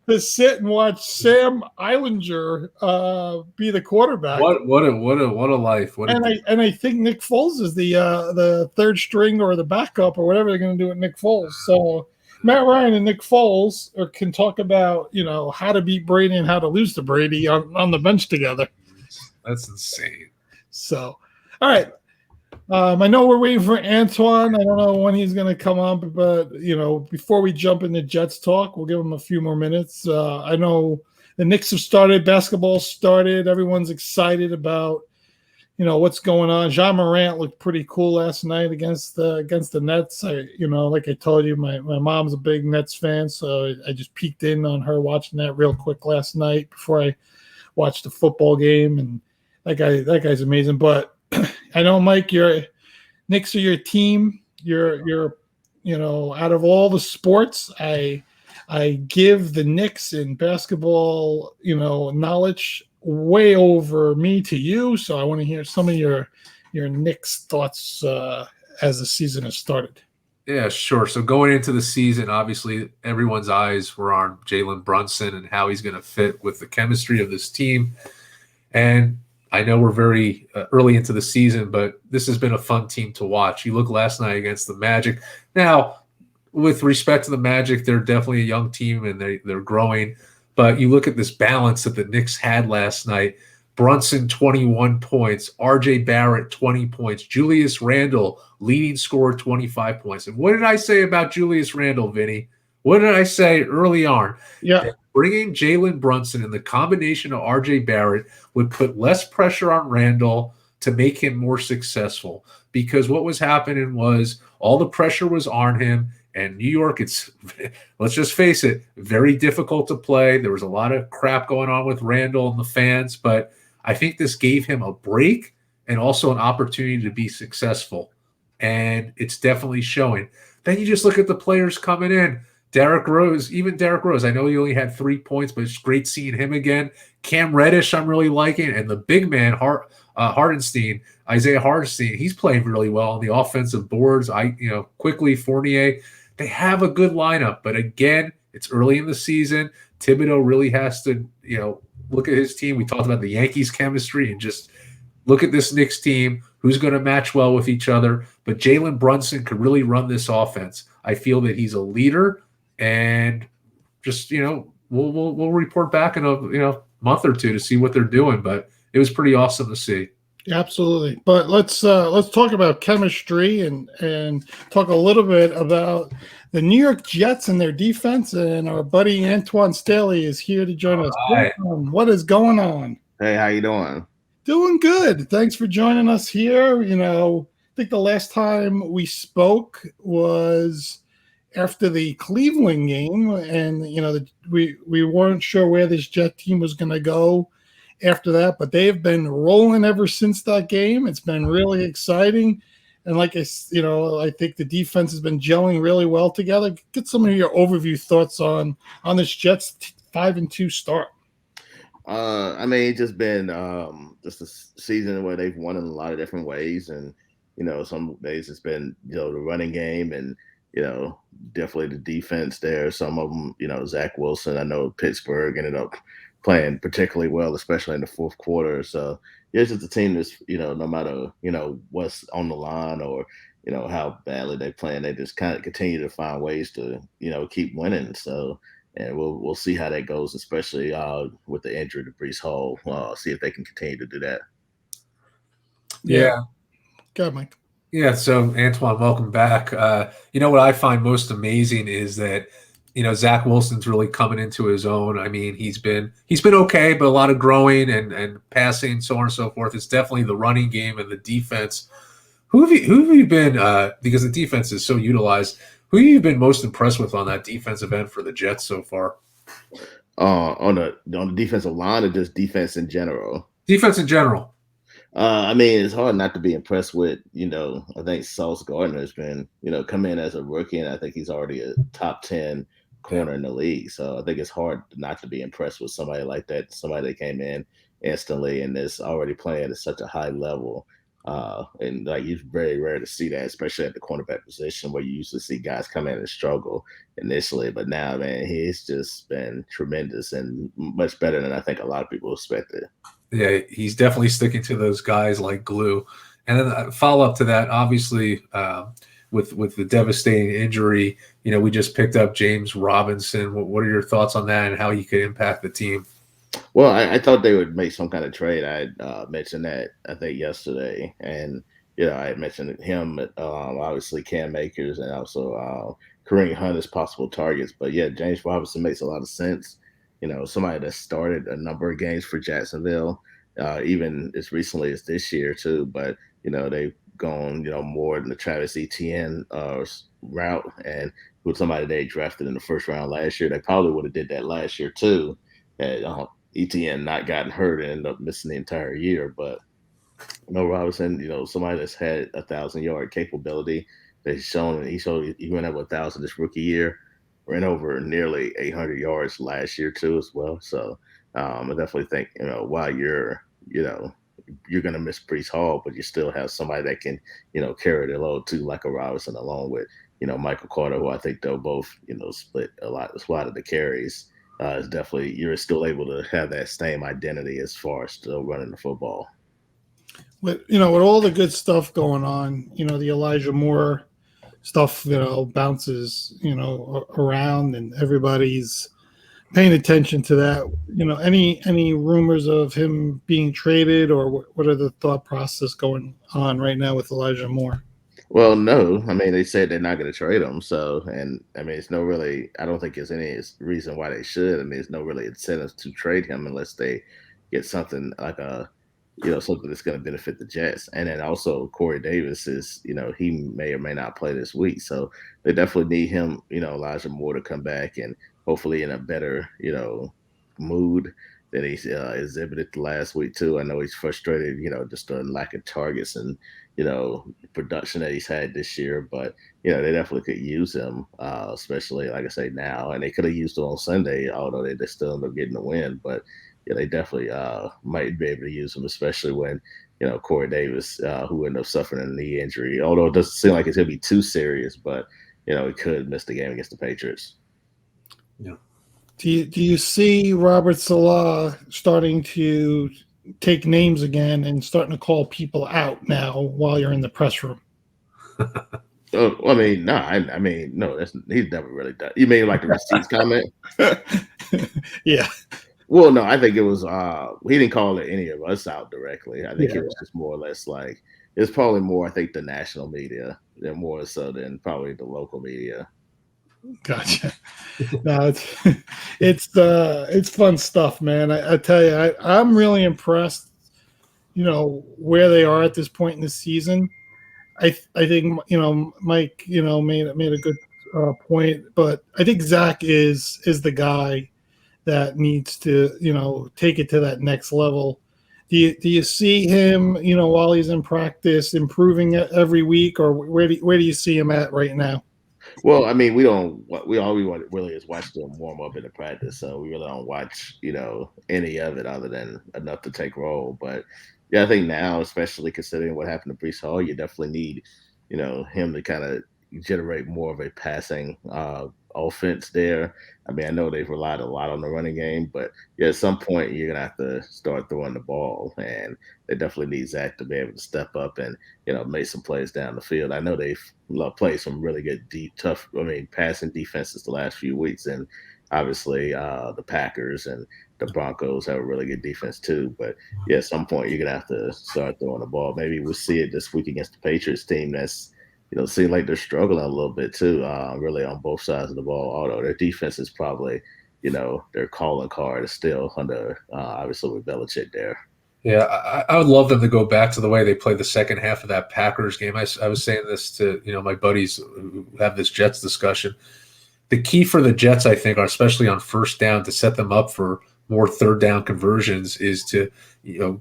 to sit and watch Sam Eilinger be the quarterback. What a life! I think Nick Foles is the third string or the backup or whatever they're going to do with Nick Foles. So Matt Ryan and Nick Foles can talk about how to beat Brady and how to lose to Brady on the bench together. That's insane. So, all right. I know we're waiting for Antwan. I don't know when he's going to come up, but before we jump into Jets talk, we'll give him a few more minutes. I know the Knicks have started, basketball started. Everyone's excited about what's going on. Ja Morant looked pretty cool last night against the Nets. Like I told you, my mom's a big Nets fan, so I just peeked in on her watching that real quick last night before I watched the football game, and that guy's amazing. But I know, Mike, your Knicks are your team. You're out of all the sports, I give the Knicks in basketball, knowledge way over me to you. So I want to hear some of your Knicks thoughts as the season has started. Yeah, sure. So going into the season, obviously everyone's eyes were on Jalen Brunson and how he's going to fit with the chemistry of this team. And I know we're very early into the season, but this has been a fun team to watch. You look last night against the Magic. Now, with respect to the Magic, they're definitely a young team and they're growing. But you look at this balance that the Knicks had last night. Brunson, 21 points. R.J. Barrett, 20 points. Julius Randle, leading scorer, 25 points. And what did I say about Julius Randle, Vinny? What did I say early on? Yeah. bringing Jalen Brunson and the combination of RJ Barrett would put less pressure on Randall to make him more successful, because what was happening was all the pressure was on him. And New York, it's, let's just face it, very difficult to play. There was a lot of crap going on with Randall and the fans, but I think this gave him a break and also an opportunity to be successful. And it's definitely showing. Then you just look at the players coming in. Derrick Rose, I know he only had 3 points, but it's great seeing him again. Cam Reddish, I'm really liking. And the big man, Isaiah Hartenstein, he's playing really well on the offensive boards. Quickly, Fournier. They have a good lineup, but again, it's early in the season. Thibodeau really has to, look at his team. We talked about the Yankees chemistry, and just look at this Knicks team, who's going to match well with each other. But Jalen Brunson could really run this offense. I feel that he's a leader, and just, we'll report back in a month or two to see what they're doing. But it was pretty awesome to see. Absolutely. But let's talk about chemistry and talk a little bit about the New York Jets and their defense. And our buddy Antwan Staley is here to join us. Right. What is going on? Hey, how you doing? Doing good. Thanks for joining us here. I think the last time we spoke was after the Cleveland game, and we weren't sure where this Jet team was going to go after that, but they've been rolling ever since that game. It's been really exciting, and I think the defense has been gelling really well together. Get some of your overview thoughts on this Jets 5-2 start. It's just been just a season where they've won in a lot of different ways, and some days it's been the running game, and definitely the defense there. Some of them, Zach Wilson. I know Pittsburgh ended up playing particularly well, especially in the fourth quarter. So it's just a team that's, no matter, what's on the line or, how badly they're playing, they just kind of continue to find ways to, keep winning. So, and we'll see how that goes, especially with the injury to Breece Hall. See if they can continue to do that. Yeah. Go ahead, Mike. Yeah, so Antwan, welcome back. What I find most amazing is that Zach Wilson's really coming into his own. I mean, he's been okay, but a lot of growing and passing, so on and so forth. It's definitely the running game and the defense. Who have you been? Because the defense is so utilized. Who have you been most impressed with on that defensive end for the Jets so far? On the defensive line, or just defense in general? Defense in general. It's hard not to be impressed with, I think Sauce Gardner has been, come in as a rookie, and I think he's already a top 10 corner in the league. So I think it's hard not to be impressed with somebody like that, somebody that came in instantly and is already playing at such a high level. And it's very rare to see that, especially at the cornerback position, where you used to see guys come in and struggle initially. But now, man, he's just been tremendous and much better than I think a lot of people expected. Yeah, he's definitely sticking to those guys like glue. And then a follow-up to that, obviously, with the devastating injury, we just picked up James Robinson. What are your thoughts on that and how he could impact the team? Well, I thought they would make some kind of trade. I mentioned that, I think, yesterday. And, I mentioned him, obviously Cam Akers, and also Kareem Hunt as possible targets. But, yeah, James Robinson makes a lot of sense. Somebody that started a number of games for Jacksonville, even as recently as this year too. But they've gone more than the Travis Etienne route, and with somebody they drafted in the first round last year, they probably would have did that last year too. Had Etienne not gotten hurt and ended up missing the entire year. But Robinson, somebody that's had 1,000-yard capability. He went over 1,000 this rookie year. Ran over nearly 800 yards last year too, as well. So I definitely think while you're going to miss Breece Hall, but you still have somebody that can carry the load too, like a Robinson, along with Michael Carter, who I think they'll both split a lot of the carries. It's definitely, you're still able to have that same identity as far as still running the football. With all the good stuff going on, the Elijah Moore stuff, bounces, around, and everybody's paying attention to that. Any rumors of him being traded, or what are the thought process going on right now with Elijah Moore? Well, no. I mean, they said they're not going to trade him. So, and I mean, it's no really. I don't think there's any reason why they should. I mean, there's no really incentive to trade him unless they get something like something that's going to benefit the Jets. And then also Corey Davis is, he may or may not play this week. So they definitely need him, Elijah Moore to come back and hopefully in a better, mood than he's exhibited the last week too. I know he's frustrated, just the lack of targets and, production that he's had this year, but they definitely could use him, especially like I say now, and they could have used him on Sunday, although they still end up getting the win. But yeah, they definitely might be able to use him, especially when Corey Davis, who ended up suffering a knee injury. Although it doesn't seem like it's going to be too serious, but he could miss the game against the Patriots. Yeah. Do you see Robert Salah starting to take names again and starting to call people out now while you're in the press room? Oh, I mean, no, I mean, no. He's never really done. You mean like the receipts comment? Yeah. Well, no, I think it was. He didn't call it any of us out directly. I think it was just more or less like it's probably more. I think the national media than more so than probably the local media. Gotcha. No, it's fun stuff, man. I tell you, I'm really impressed. Where they are at this point in the season. I think Mike made a good point, but I think Zach is the guy that needs to take it to that next level. Do you see him while he's in practice improving every week, or where do you see him at right now? Well, I mean, we don't. All we want really is watch them warm up in the practice. So we really don't watch, any of it other than enough to take roll. But yeah, I think now, especially considering what happened to Brees Hall, you definitely need, him to kind of generate more of a passing offense there. I mean, I know they've relied a lot on the running game, but yeah, at some point you're gonna have to start throwing the ball, and they definitely need Zach to be able to step up and make some plays down the field. I know they've played some really good, deep, tough, passing defenses the last few weeks, and obviously the Packers and the Broncos have a really good defense too. But yeah, at some point you're gonna have to start throwing the ball. Maybe we'll see it this week against the Patriots team that's seem like they're struggling a little bit too, really on both sides of the ball. Although their defense is probably, their calling card is still under, obviously with Belichick there. Yeah, I would love them to go back to the way they played the second half of that Packers game. I was saying this to my buddies who have this Jets discussion. The key for the Jets, I think, especially on first down, to set them up for more third down conversions, is to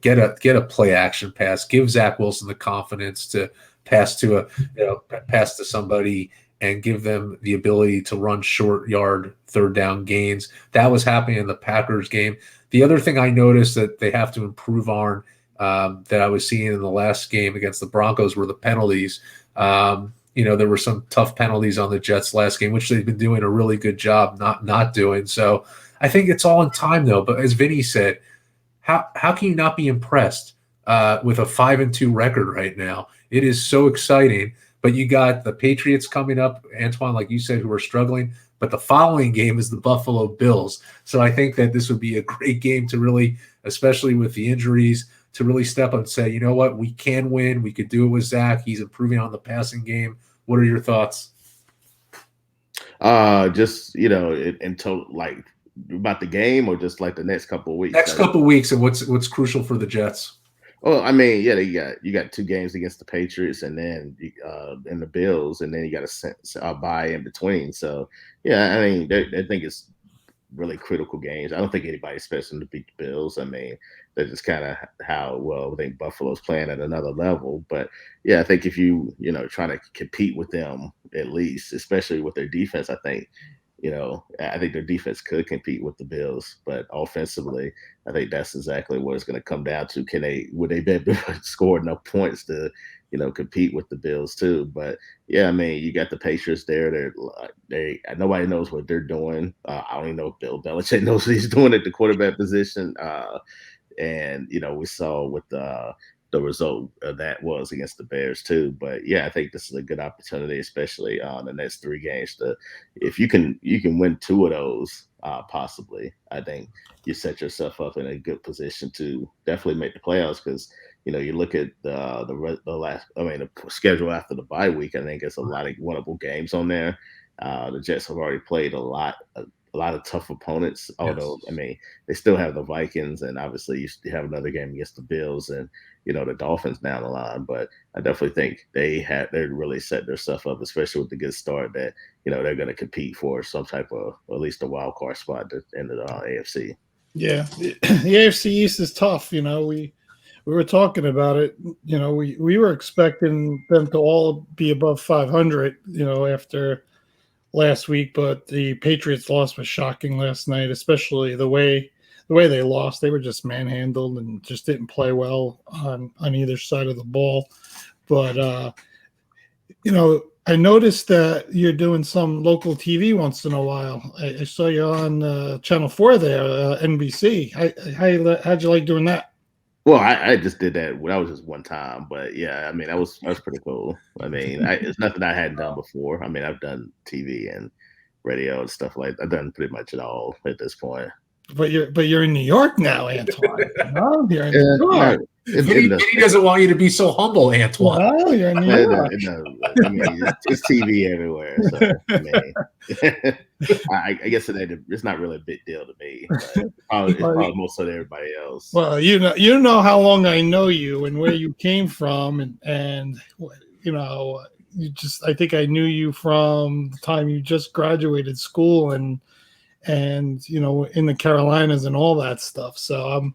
get a play action pass, give Zach Wilson the confidence to pass to somebody and give them the ability to run short yard third down gains. That was happening in the Packers game. The other thing I noticed that they have to improve on, that I was seeing in the last game against the Broncos, were the penalties. There were some tough penalties on the Jets last game, which they've been doing a really good job not doing. So I think it's all in time, though. But as Vinny said, how can you not be impressed with a 5-2 record right now? It is so exciting. But you got the Patriots coming up, Antwan, like you said, who are struggling. But the following game is the Buffalo Bills. So I think that this would be a great game to really, especially with the injuries, to really step up and say, you know what, we can win. We could do it with Zach. He's improving on the passing game. What are your thoughts? Just in total, like about the game, or just like the next couple of weeks. Next couple of weeks, and what's crucial for the Jets. Well, I mean, yeah, you got 2 games against the Patriots, and then and the Bills, and then you got a bye in between. So yeah, I mean, I think it's really critical games. I don't think anybody expects them to beat the Bills. I mean, that's just kind of how I think Buffalo's playing at another level. But yeah, I think if you trying to compete with them at least, especially with their defense, I think their defense could compete with the Bills, but offensively, I think that's exactly what it's going to come down to. Would they be able to score enough points to, compete with the Bills too? But yeah, I mean, you got the Patriots there. Nobody knows what they're doing. I don't even know if Bill Belichick knows what he's doing at the quarterback position. And we saw what the result of that was against the Bears too. But yeah, I think this is a good opportunity, especially on the next 3 games. If you can win 2 of those, possibly, I think you set yourself up in a good position to definitely make the playoffs. Because you look at the schedule after the bye week. I think it's a lot of winnable games on there. The Jets have already played a lot of tough opponents. Although, they still have the Vikings, and obviously you have another game against the Bills and the Dolphins down the line. But I definitely think they really set their stuff up, especially with the good start that they're going to compete for some type of, or at least a wild card spot in the AFC. Yeah, the AFC East is tough. We were talking about it. We were expecting them to all be above 500. After last week, but the Patriots loss was shocking last night, especially the way they lost. They were just manhandled and just didn't play well on either side of the ball. But I noticed that you're doing some local TV once in a while. I saw you on Channel 4 there, NBC. How'd you like doing that? Well, I just did that. That was just one time, but yeah, that was pretty cool. It's nothing I hadn't done before. I've done TV and radio and stuff like that. I've done pretty much it all at this point. But you're in New York now, Antwan. You're in New York. He doesn't want you to be so humble, Antwan. No, you're in New York. It's TV everywhere. So, I guess it's not really a big deal to me. It's probably most of everybody else. Well, you know how long I know you and where you came from, and I think I knew you from the time you just graduated school and in the Carolinas and all that stuff. So I'm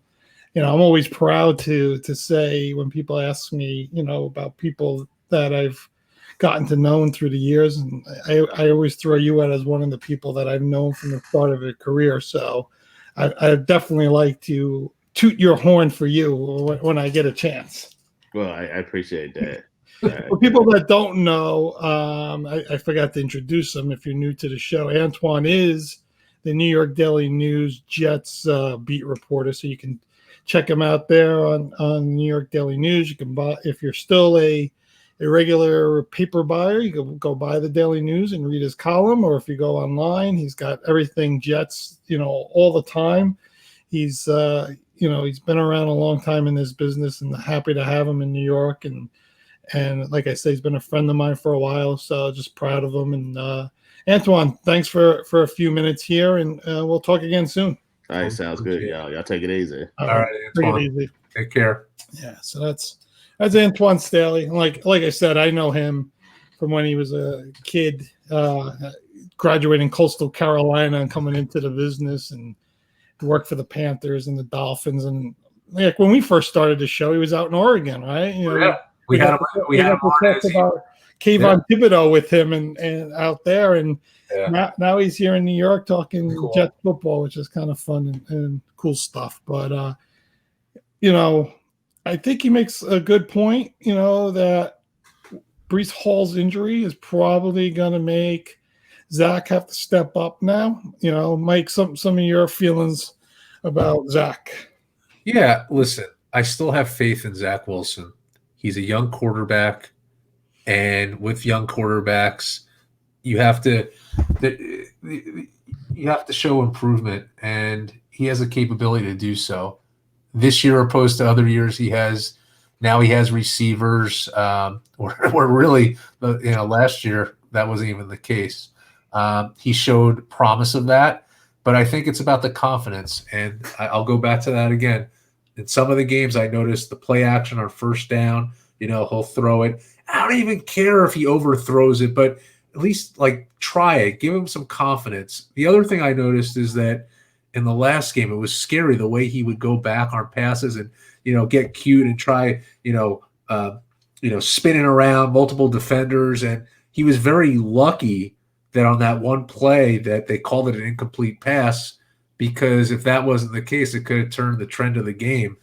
always proud to say when people ask me, about people that I've gotten to know through the years, and I always throw you out as one of the people that I've known from the start of your career. So I definitely like to toot your horn for you when I get a chance. Well, I appreciate that. For people that don't know, I forgot to introduce him. If you're new to the show, Antwan is the New York Daily News Jets beat reporter, so you can check him out there on New York Daily News. You can buy, if you're still a regular paper buyer, you can go buy the Daily News and read his column, or if you go online, he's got everything Jets, all the time. He's he's been around a long time in this business, and happy to have him in New York. And like I say, he's been a friend of mine for a while, so just proud of him. And Antwan, thanks for a few minutes here, and we'll talk again soon. All right, sounds good, y'all. Y'all take it easy. All right, Antwan. Take it easy. Take care. Yeah, so that's Antwan Staley. Like I said, I know him from when he was a kid, graduating Coastal Carolina and coming into the business, and worked for the Panthers and the Dolphins. And like when we first started the show, he was out in Oregon, right? We had him about Kayvon Thibodeau with him and out there, and now he's here in New York talking Jets football, which is kind of fun and cool stuff. But I think he makes a good point. That Breece Hall's injury is probably going to make Zach have to step up now. Mike, some of your feelings about Zach. Yeah, listen, I still have faith in Zach Wilson. He's a young quarterback, and with young quarterbacks, you have to show improvement, and he has a capability to do so. This year, opposed to other years, he has receivers. Where really, last year that wasn't even the case. He showed promise of that, but I think it's about the confidence, and I'll go back to that again. In some of the games, I noticed the play action on first down. He'll throw it. I don't even care if he overthrows it, but at least try it. Give him some confidence. The other thing I noticed is that in the last game, it was scary the way he would go back on passes and get cute and try spinning around multiple defenders. And he was very lucky that on that one play that they called it an incomplete pass, because if that wasn't the case, it could have turned the trend of the game.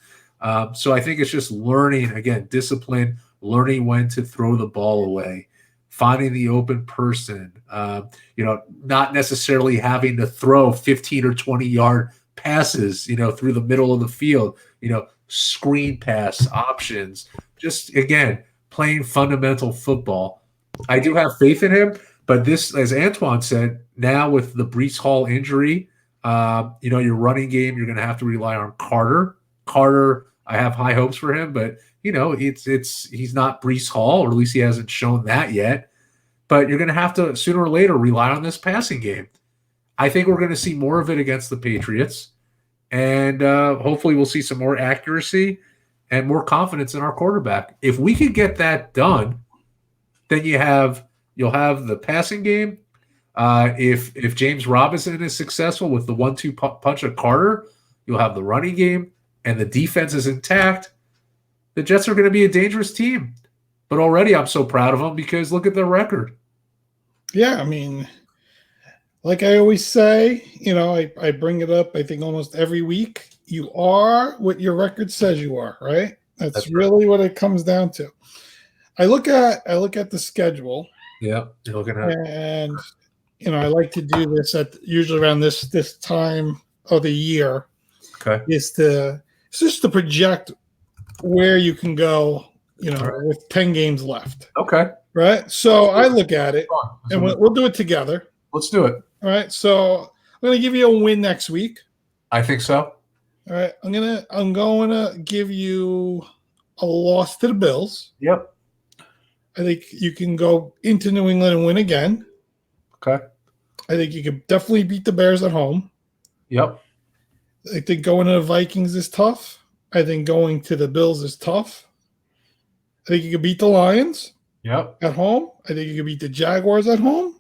So I think it's just learning, again, discipline, learning when to throw the ball away, finding the open person, not necessarily having to throw 15 or 20-yard passes, through the middle of the field, screen pass options, just, again, playing fundamental football. I do have faith in him, but this, as Antwan said, now with the Breece Hall injury, your running game, you're going to have to rely on Carter. I have high hopes for him, but he's not Breece Hall, or at least he hasn't shown that yet. But you're going to have to sooner or later rely on this passing game. I think we're going to see more of it against the Patriots, and hopefully we'll see some more accuracy and more confidence in our quarterback. If we could get that done, then you'll have the passing game. If James Robinson is successful with the 1-2 punch of Carter, you'll have the running game, and the defense is intact. The Jets are going to be a dangerous team. But already I'm so proud of them because look at their record. Yeah, I mean, like I always say, I bring it up, I think, almost every week. You are what your record says you are, right? That's really what it comes down to. I look at the schedule. Yeah, you're looking at it. And I like to do this usually around this time of the year. Okay. It's just to project where you can go, right, with 10 games left. Okay. Right? So I look at it, and we'll do it together. Let's do it. All right. So I'm going to give you a win next week. I think so. All right. I'm going to give you a loss to the Bills. Yep. I think you can go into New England and win again. Okay. I think you can definitely beat the Bears at home. Yep. I think going to the Vikings is tough. I think going to the Bills is tough. I think you can beat the Lions. Yep. At home. I think you can beat the Jaguars at home.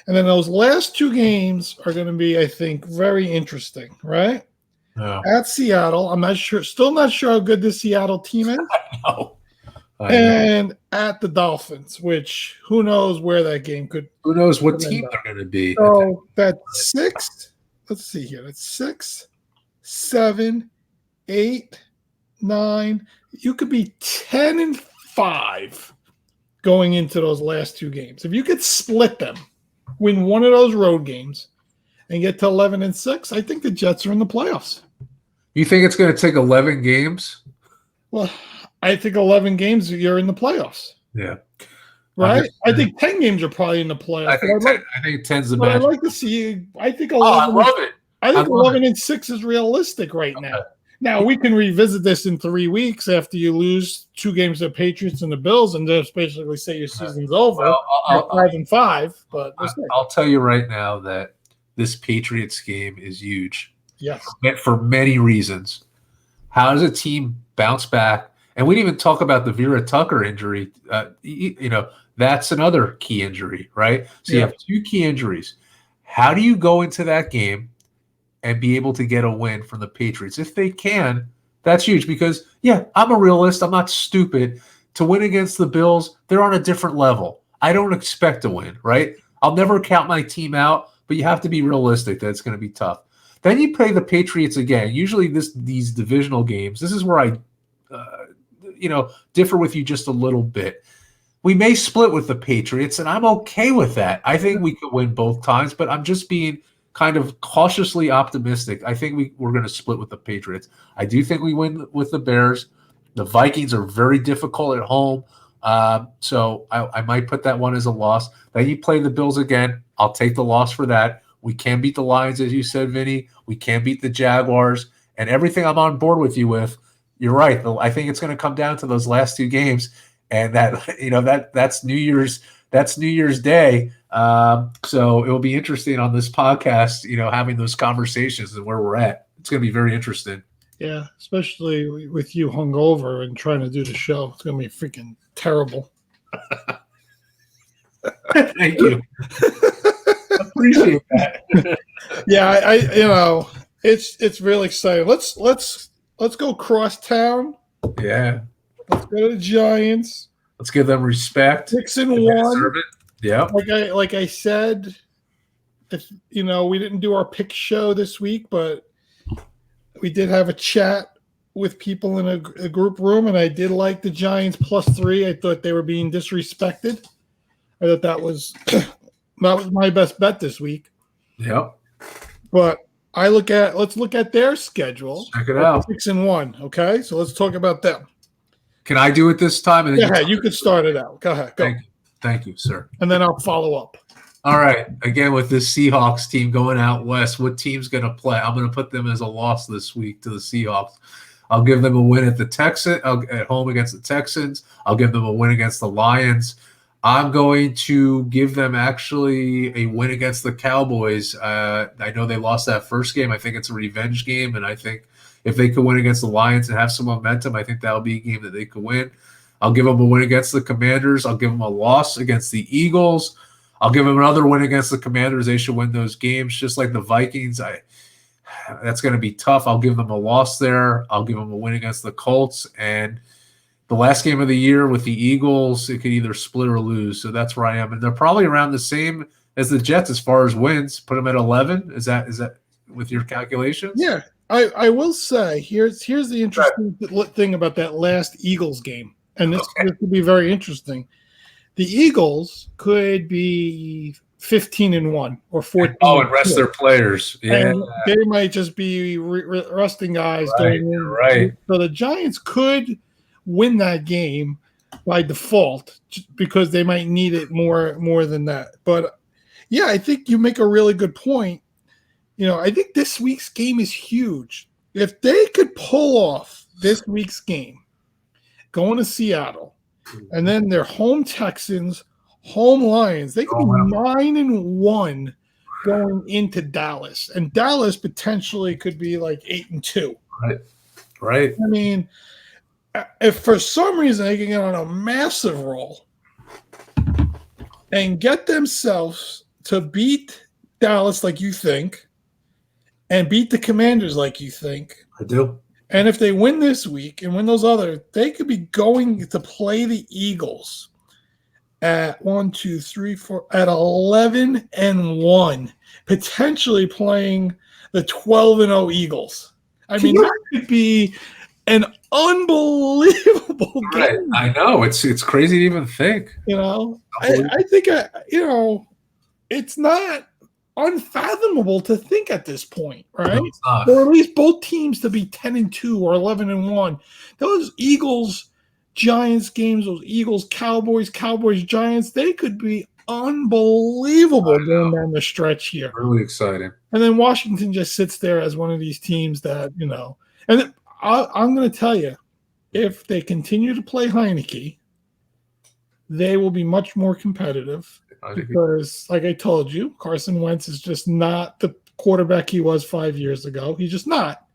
And then those last two games are going to be, I think, very interesting, right? Yeah. At Seattle, still not sure how good this Seattle team is. I know. And at the Dolphins, which who knows where that game could. Who knows what team they're going to be. So that's 6. Let's see here. That's 6, 7, 8, 9. You could be 10-5 going into those last two games. If you could split them, win one of those road games, and get to 11-6, I think the Jets are in the playoffs. You think it's going to take 11 games? Well, I think 11 games, you're in the playoffs. Yeah. Right? I think 10 games are probably in the playoffs. I think 10's the but magic. I'd like to see. I think 11. I love it. I think 11-6 is realistic right now. Now we can revisit this in 3 weeks after you lose 2 games to the Patriots and the Bills, and just basically say your season's over. Well, 5-5, but I'll tell you right now that this Patriots game is huge. Yes, for many reasons. How does a team bounce back? And we didn't even talk about the Vera Tucker injury. That's another key injury, right? So you have 2 key injuries. How do you go into that game and be able to get a win from the Patriots? If they can, that's huge because, I'm a realist. I'm not stupid. To win against the Bills, they're on a different level. I don't expect to win, right? I'll never count my team out, but you have to be realistic that it's going to be tough. Then you play the Patriots again. Usually these divisional games, this is where I differ with you just a little bit. We may split with the Patriots, and I'm okay with that. I think we could win both times, but I'm just being kind of cautiously optimistic. I think we're going to split with the Patriots. I do think we win with the Bears. The Vikings are very difficult at home, so I might put that one as a loss. Then you play the Bills again. I'll take the loss for that. We can beat the Lions, as you said, Vinny. We can beat the Jaguars. And everything I'm on board with you with, you're right. I think it's going to come down to those last 2 games, and that's New Year's. That's New Year's Day. So it will be interesting on this podcast, having those conversations and where we're at. It's going to be very interesting. Yeah, especially with you hungover and trying to do the show. It's going to be freaking terrible. Thank you. Appreciate that. Yeah, it's really exciting. Let's go cross town. Yeah. Let's go to the Giants. Let's give them respect. 6-1. Yeah. Like I said, we didn't do our pick show this week, but we did have a chat with people in a group room, and I did like the Giants +3. I thought they were being disrespected. I thought that was my best bet this week. Yep. But let's look at their schedule. Check it out. 6-1. Okay, so let's talk about them. Can I do it this time? And then you can start it out. Go ahead. Go. Thank you, sir. And then I'll follow up. All right. Again, with this Seahawks team going out west, what team's going to play? I'm going to put them as a loss this week to the Seahawks. I'll give them a win at at home against the Texans. I'll give them a win against the Lions. I'm going to give them actually a win against the Cowboys. I know they lost that first game. I think it's a revenge game, and I think if they could win against the Lions and have some momentum, I think that'll be a game that they could win. I'll give them a win against the Commanders. I'll give them a loss against the Eagles. I'll give them another win against the Commanders. They should win those games, just like the Vikings. That's going to be tough. I'll give them a loss there. I'll give them a win against the Colts. And the last game of the year with the Eagles, it could either split or lose. So that's where I am. And they're probably around the same as the Jets as far as wins. Put them at 11. Is that with your calculations? Yeah. I will say, here's the interesting thing about that last Eagles game. And this could be very interesting. The Eagles could be 15-1 or 14. Oh, and rest their players. Yeah, and they might just be resting guys. Right. So the Giants could win that game by default because they might need it more than that. But yeah, I think you make a really good point. I think this week's game is huge. If they could pull off this week's game, going to Seattle, and then their home Texans, home Lions, they could be 9-1 going into Dallas, and Dallas potentially could be like 8-2. Right. I mean, if for some reason they can get on a massive roll and get themselves to beat Dallas like you think, and beat the Commanders like you think, I do. And if they win this week and win those other, they could be going to play the Eagles at 11-1, potentially playing the 12-0 Eagles. I mean, that could be an unbelievable game. I know it's crazy to even think. I think it's not unfathomable to think at this point, right? No, it's not. Or at least both teams to be 10-2 or 11-1. Those Eagles-Giants games, those Eagles-Cowboys, Cowboys-Giants, they could be unbelievable going down the stretch here. Really exciting. And then Washington just sits there as one of these teams that, and I'm going to tell you, if they continue to play Heineke, they will be much more competitive. Because, like I told you, Carson Wentz is just not the quarterback he was 5 years ago. He's just not.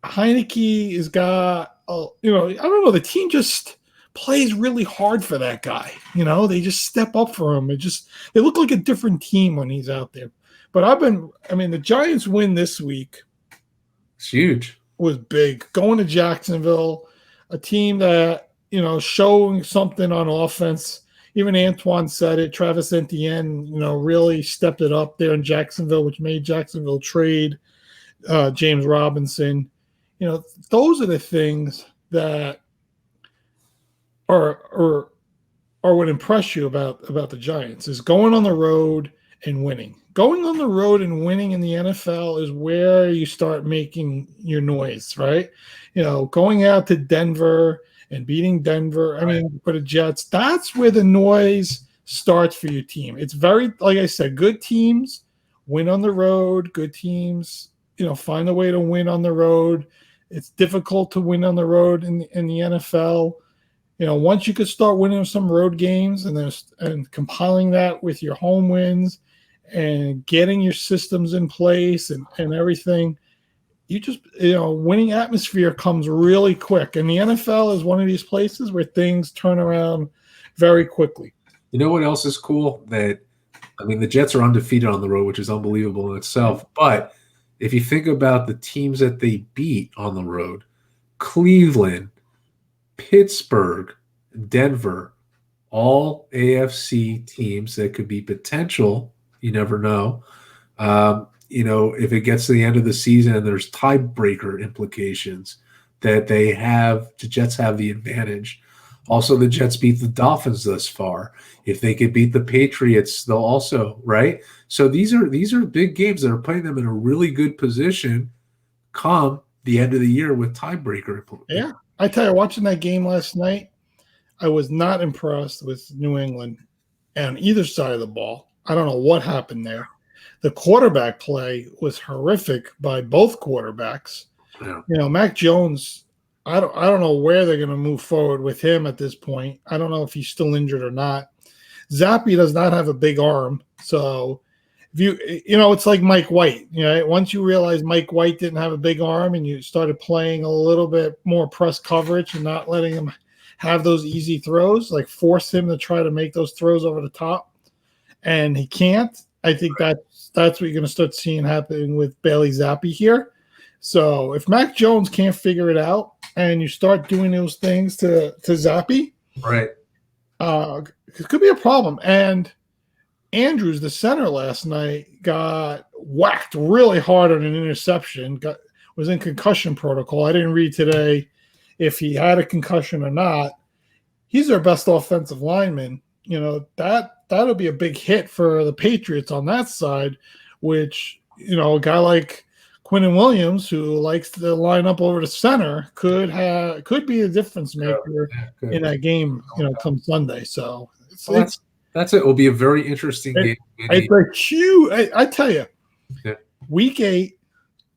Heineke has got, I don't know. The team just plays really hard for that guy. They just step up for him. They look like a different team when he's out there. But the Giants win this week. It's huge. Was big. Going to Jacksonville, a team that, showing something on offense. Even Antwan said it. Travis Etienne, really stepped it up there in Jacksonville, which made Jacksonville trade James Robinson. Those are the things that are would impress you about the Giants is going on the road and winning. Going on the road and winning in the NFL is where you start making your noise, right? Going out to Denver and beating Denver, for the Jets, that's where the noise starts for your team. It's very, like I said, good teams win on the road. Good teams, find a way to win on the road. It's difficult to win on the road in the NFL. Once you could start winning some road games and compiling that with your home wins and getting your systems in place and everything, you just, winning atmosphere comes really quick. And the NFL is one of these places where things turn around very quickly. You know what else is cool? The Jets are undefeated on the road, which is unbelievable in itself. But if you think about the teams that they beat on the road, Cleveland, Pittsburgh, Denver, all AFC teams that could be potential, you never know. If it gets to the end of the season and there's tiebreaker implications that the Jets have the advantage. Also, the Jets beat the Dolphins thus far. If they could beat the Patriots, they'll also, right? So these are big games that are putting them in a really good position come the end of the year with tiebreaker. Yeah. I tell you, watching that game last night, I was not impressed with New England on either side of the ball. I don't know what happened there. The quarterback play was horrific by both quarterbacks. Mac Jones, I don't know where they're going to move forward with him at this point. I don't know if he's still injured or not. Zappy does not have a big arm, so if it's like Mike White. Once you realize Mike White didn't have a big arm, and you started playing a little bit more press coverage and not letting him have those easy throws, like force him to try to make those throws over the top, and he can't. I think that's what you're going to start seeing happening with Bailey Zappi here. So if Mac Jones can't figure it out, and you start doing those things to Zappi, right, it could be a problem. And Andrews, the center last night, got whacked really hard on an interception. Was in concussion protocol. I didn't read today if he had a concussion or not. He's their best offensive lineman. That'll be a big hit for the Patriots on that side, which, a guy like Quinnen Williams, who likes to line up over the center, could be a difference maker in that game, come Sunday. So that's it. It will be a very interesting game. It's a huge. I tell you, Week 8,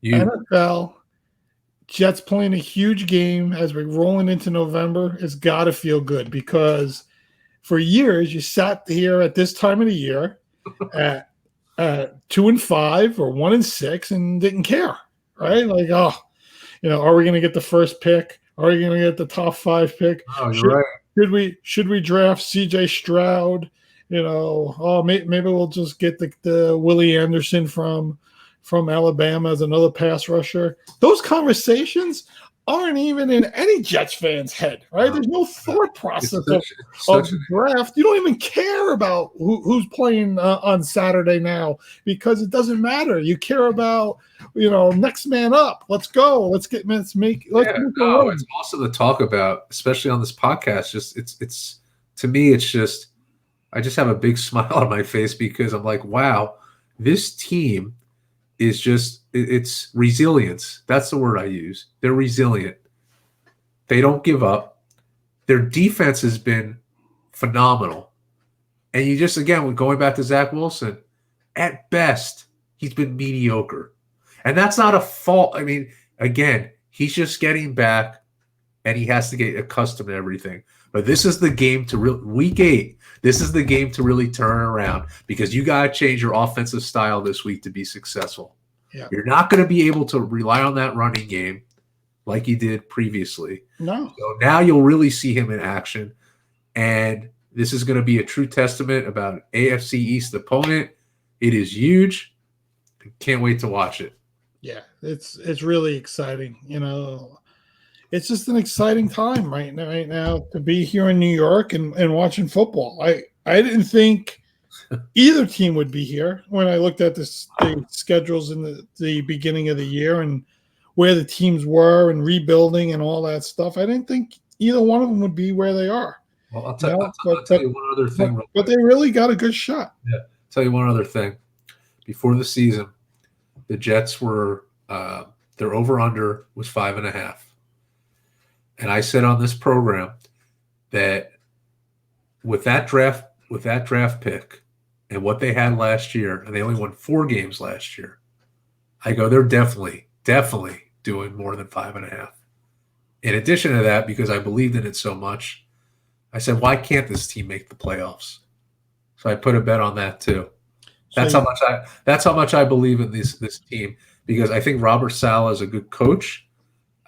NFL, Jets playing a huge game as we're rolling into November. It's got to feel good, because for years you sat here at this time of the year at 2-5 or 1-6 and didn't care, right? Like, are we going to get the first pick? Are we going to get the top 5 pick? Oh, you're right. Should we draft C.J. Stroud? Maybe we'll just get the Willie Anderson from Alabama as another pass rusher. Those conversations aren't even in any Jets fan's head, right? There's no thought process of the draft. You don't even care about who's playing on Saturday now, because it doesn't matter. You care about, next man up. Let's go. It's also the talk about, especially on this podcast. Just it's to me, it's just, I just have a big smile on my face, because I'm like, wow, this team is just, it's resilience. That's the word I use. They're resilient. They don't give up. Their defense has been phenomenal. And you just, again, going back to Zach Wilson, at best, he's been mediocre. And that's not a fault. I mean, again, he's just getting back, and he has to get accustomed to everything. But this is the game to Week 8. This is the game to really turn around, because you got to change your offensive style this week to be successful. Yeah. You're not going to be able to rely on that running game like you did previously. No. So now you'll really see him in action. And this is going to be a true testament about AFC East opponent. It is huge. Can't wait to watch it. Yeah, it's really exciting. It's just an exciting time right now to be here in New York and watching football. I didn't think either team would be here when I looked at the schedules in the beginning of the year and where the teams were and rebuilding and all that stuff. I didn't think either one of them would be where they are. Well, I'll tell you one other thing. But they really got a good shot. Yeah. I'll tell you one other thing. Before the season, the Jets were their over-under was 5.5. And I said on this program that with that draft pick and what they had last year, and they only won 4 games last year, I go, they're definitely doing more than 5.5. In addition to that, because I believed in it so much, I said, why can't this team make the playoffs? So I put a bet on that too. That's how much I believe in this team, because I think Robert Saleh is a good coach.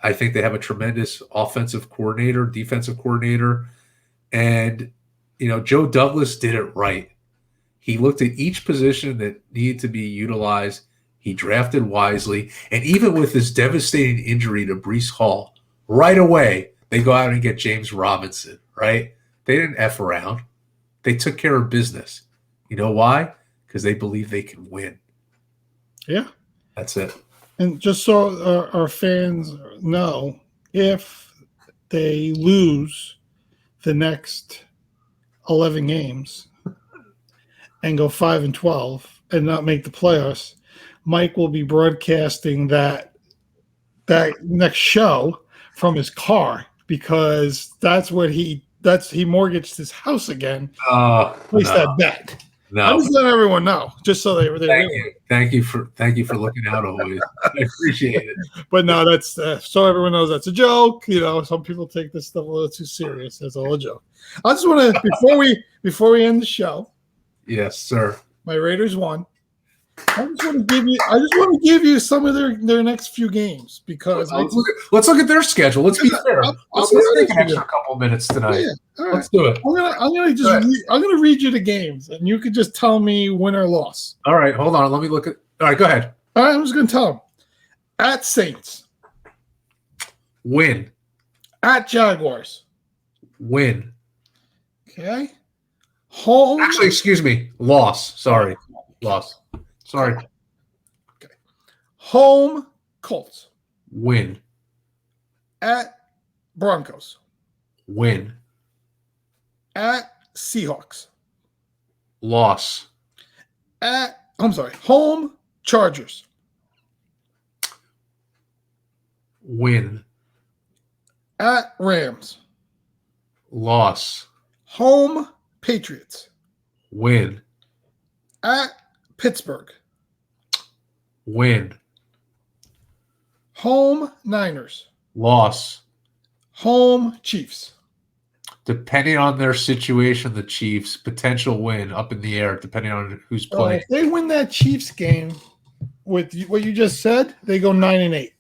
I think they have a tremendous offensive coordinator, defensive coordinator. And, Joe Douglas did it right. He looked at each position that needed to be utilized. He drafted wisely. And even with this devastating injury to Breece Hall, right away, they go out and get James Robinson, right? They didn't F around. They took care of business. You know why? Because they believe they can win. Yeah. That's it. And just so our fans know, if they lose the next 11 games and go 5-12 and not make the playoffs, Mike will be broadcasting that next show from his car, because that's what he mortgaged his house again. At least that bet. No. I'm just letting everyone know, just so they Thank you for looking out always. I appreciate it. But no, that's so everyone knows that's a joke. Some people take this stuff a little too serious. That's all a joke. I just want to before we end the show. Yes, sir. My Raiders won. I just want to give you some of their next few games because let's look at their schedule. Let's be fair. Let's take an extra couple minutes tonight. Yeah, right. Let's do it. I'm gonna read you the games, and you could just tell me win or loss. All right, hold on. Let me look at. All right, go ahead. All right, I'm just gonna tell them. At Saints, win. At Jaguars, win. Okay. Home. Actually, excuse me. Loss. Sorry, loss. Sorry. Okay. Home Colts. Win. At Broncos. Win. At Seahawks. Loss. Home Chargers. Win. At Rams. Loss. Home Patriots. Win. At Pittsburgh. Win. Home Niners. Loss. Home Chiefs. Depending on their situation, the Chiefs potential win up in the air, depending on who's playing. If they win that Chiefs game with what you just said, they go 9-8.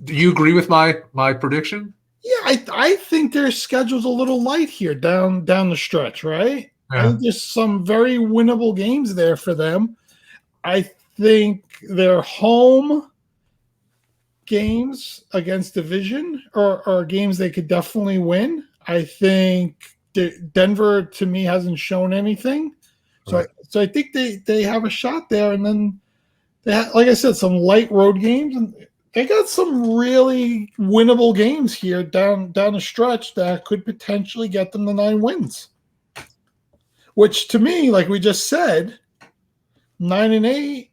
Do you agree with my prediction? Yeah, I think their schedule's a little light here down the stretch, right? Yeah. I think there's some very winnable games there for them. I think their home games against division are games they could definitely win. I think Denver, to me, hasn't shown anything. So, right. So I think they have a shot there. And then, they have, like I said, some light road games. And they got some really winnable games here down the stretch that could potentially get them the 9 wins. Which, to me, like we just said, 9-8,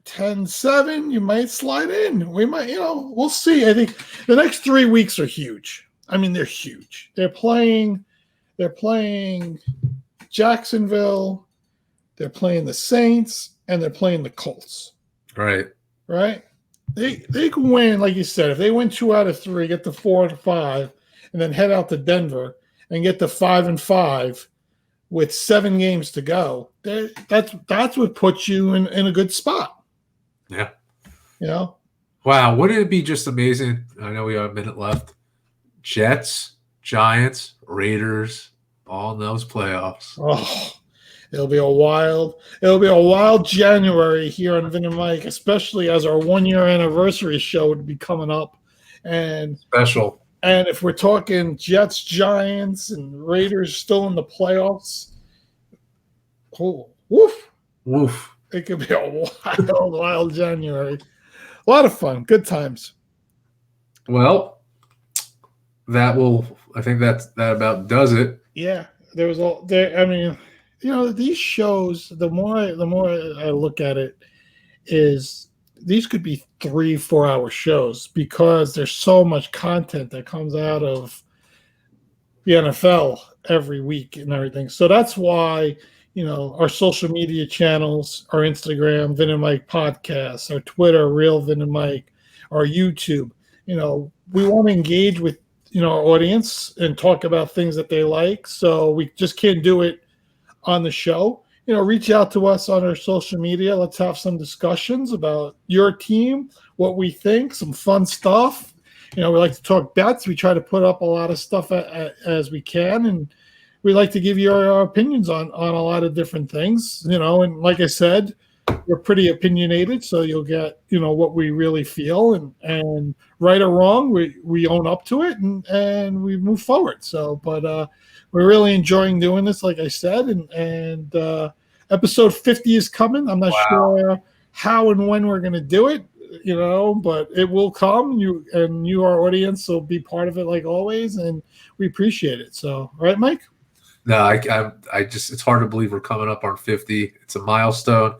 10-7, you might slide in. We might, we'll see. I think the next 3 weeks are huge. I mean, they're huge. They're playing Jacksonville, they're playing the Saints, and they're playing the Colts. Right. Right? They can win, like you said. If they win 2 out of 3, get to 4-5, and then head out to Denver and get to 5-5 with 7 games to go, that's what puts you in a good spot. Yeah. Wow, wouldn't it be just amazing? I know we have a minute left. Jets, Giants, Raiders, all in those playoffs. Oh, it'll be a wild January here on Vin and Mike, especially as our 1-year anniversary show would be coming up. And special. And if we're talking Jets, Giants, and Raiders still in the playoffs, woof. It could be a wild January. A lot of fun. Good times. Well, I think that about does it. Yeah. There was all there. I mean, these shows, the more I look at it, is these could be 3-4 hour shows because there's so much content that comes out of the NFL every week and everything. So that's why, our social media channels, our Instagram, Vin and Mike Podcasts, our Twitter, Real Vin and Mike, our YouTube, we want to engage with, our audience and talk about things that they like. So we just can't do it on the show. Reach out to us on our social media. Let's have some discussions about your team, what we think, some fun stuff. We like to talk bets. We try to put up a lot of stuff as we can, and we like to give you our opinions on a lot of different things. And like I said, we're pretty opinionated, so you'll get what we really feel, and right or wrong, we own up to it, and we move forward. So, but we're really enjoying doing this, like I said, and episode 50 is coming. I'm not sure how and when we're going to do it, but it will come. You, our audience, will be part of it like always, and we appreciate it. So, right, Mike? No, I just, it's hard to believe we're coming up on 50. It's a milestone.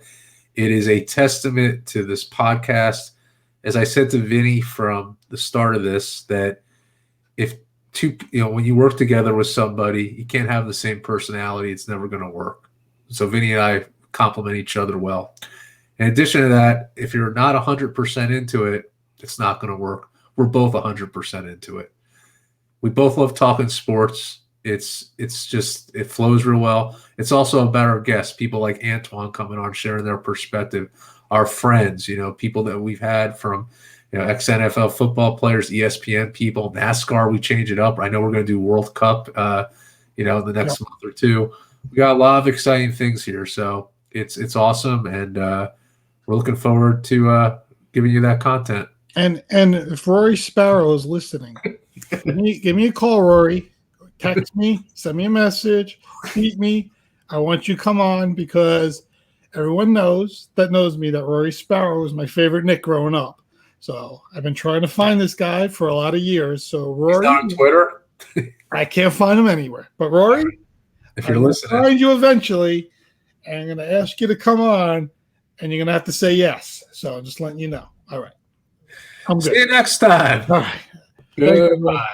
It is a testament to this podcast. As I said to Vinny from the start of this, that if when you work together with somebody, you can't have the same personality. It's never going to work. So Vinny and I complement each other well. In addition to that, if you're not 100% into it, it's not going to work. We're both 100% into it. We both love talking sports. It's just, it flows real well. It's also about our guests, people like Antwan coming on, sharing their perspective, our friends, people that we've had from, ex-NFL football players, ESPN people, NASCAR. We change it up. I know we're going to do World Cup, in the next month or two. We got a lot of exciting things here. So it's awesome. And we're looking forward to giving you that content. And if Rory Sparrow is listening, give me a call, Rory. Text me, send me a message, tweet me. I want you to come on because everyone knows me that Rory Sparrow was my favorite Knick growing up. So I've been trying to find this guy for a lot of years. So Rory, he's not on Twitter. I can't find him anywhere. But Rory, if you're listening, I'll find you eventually. And I'm going to ask you to come on, and you're going to have to say yes. So I'm just letting you know. All right. I'm good. See you next time. All right. Goodbye.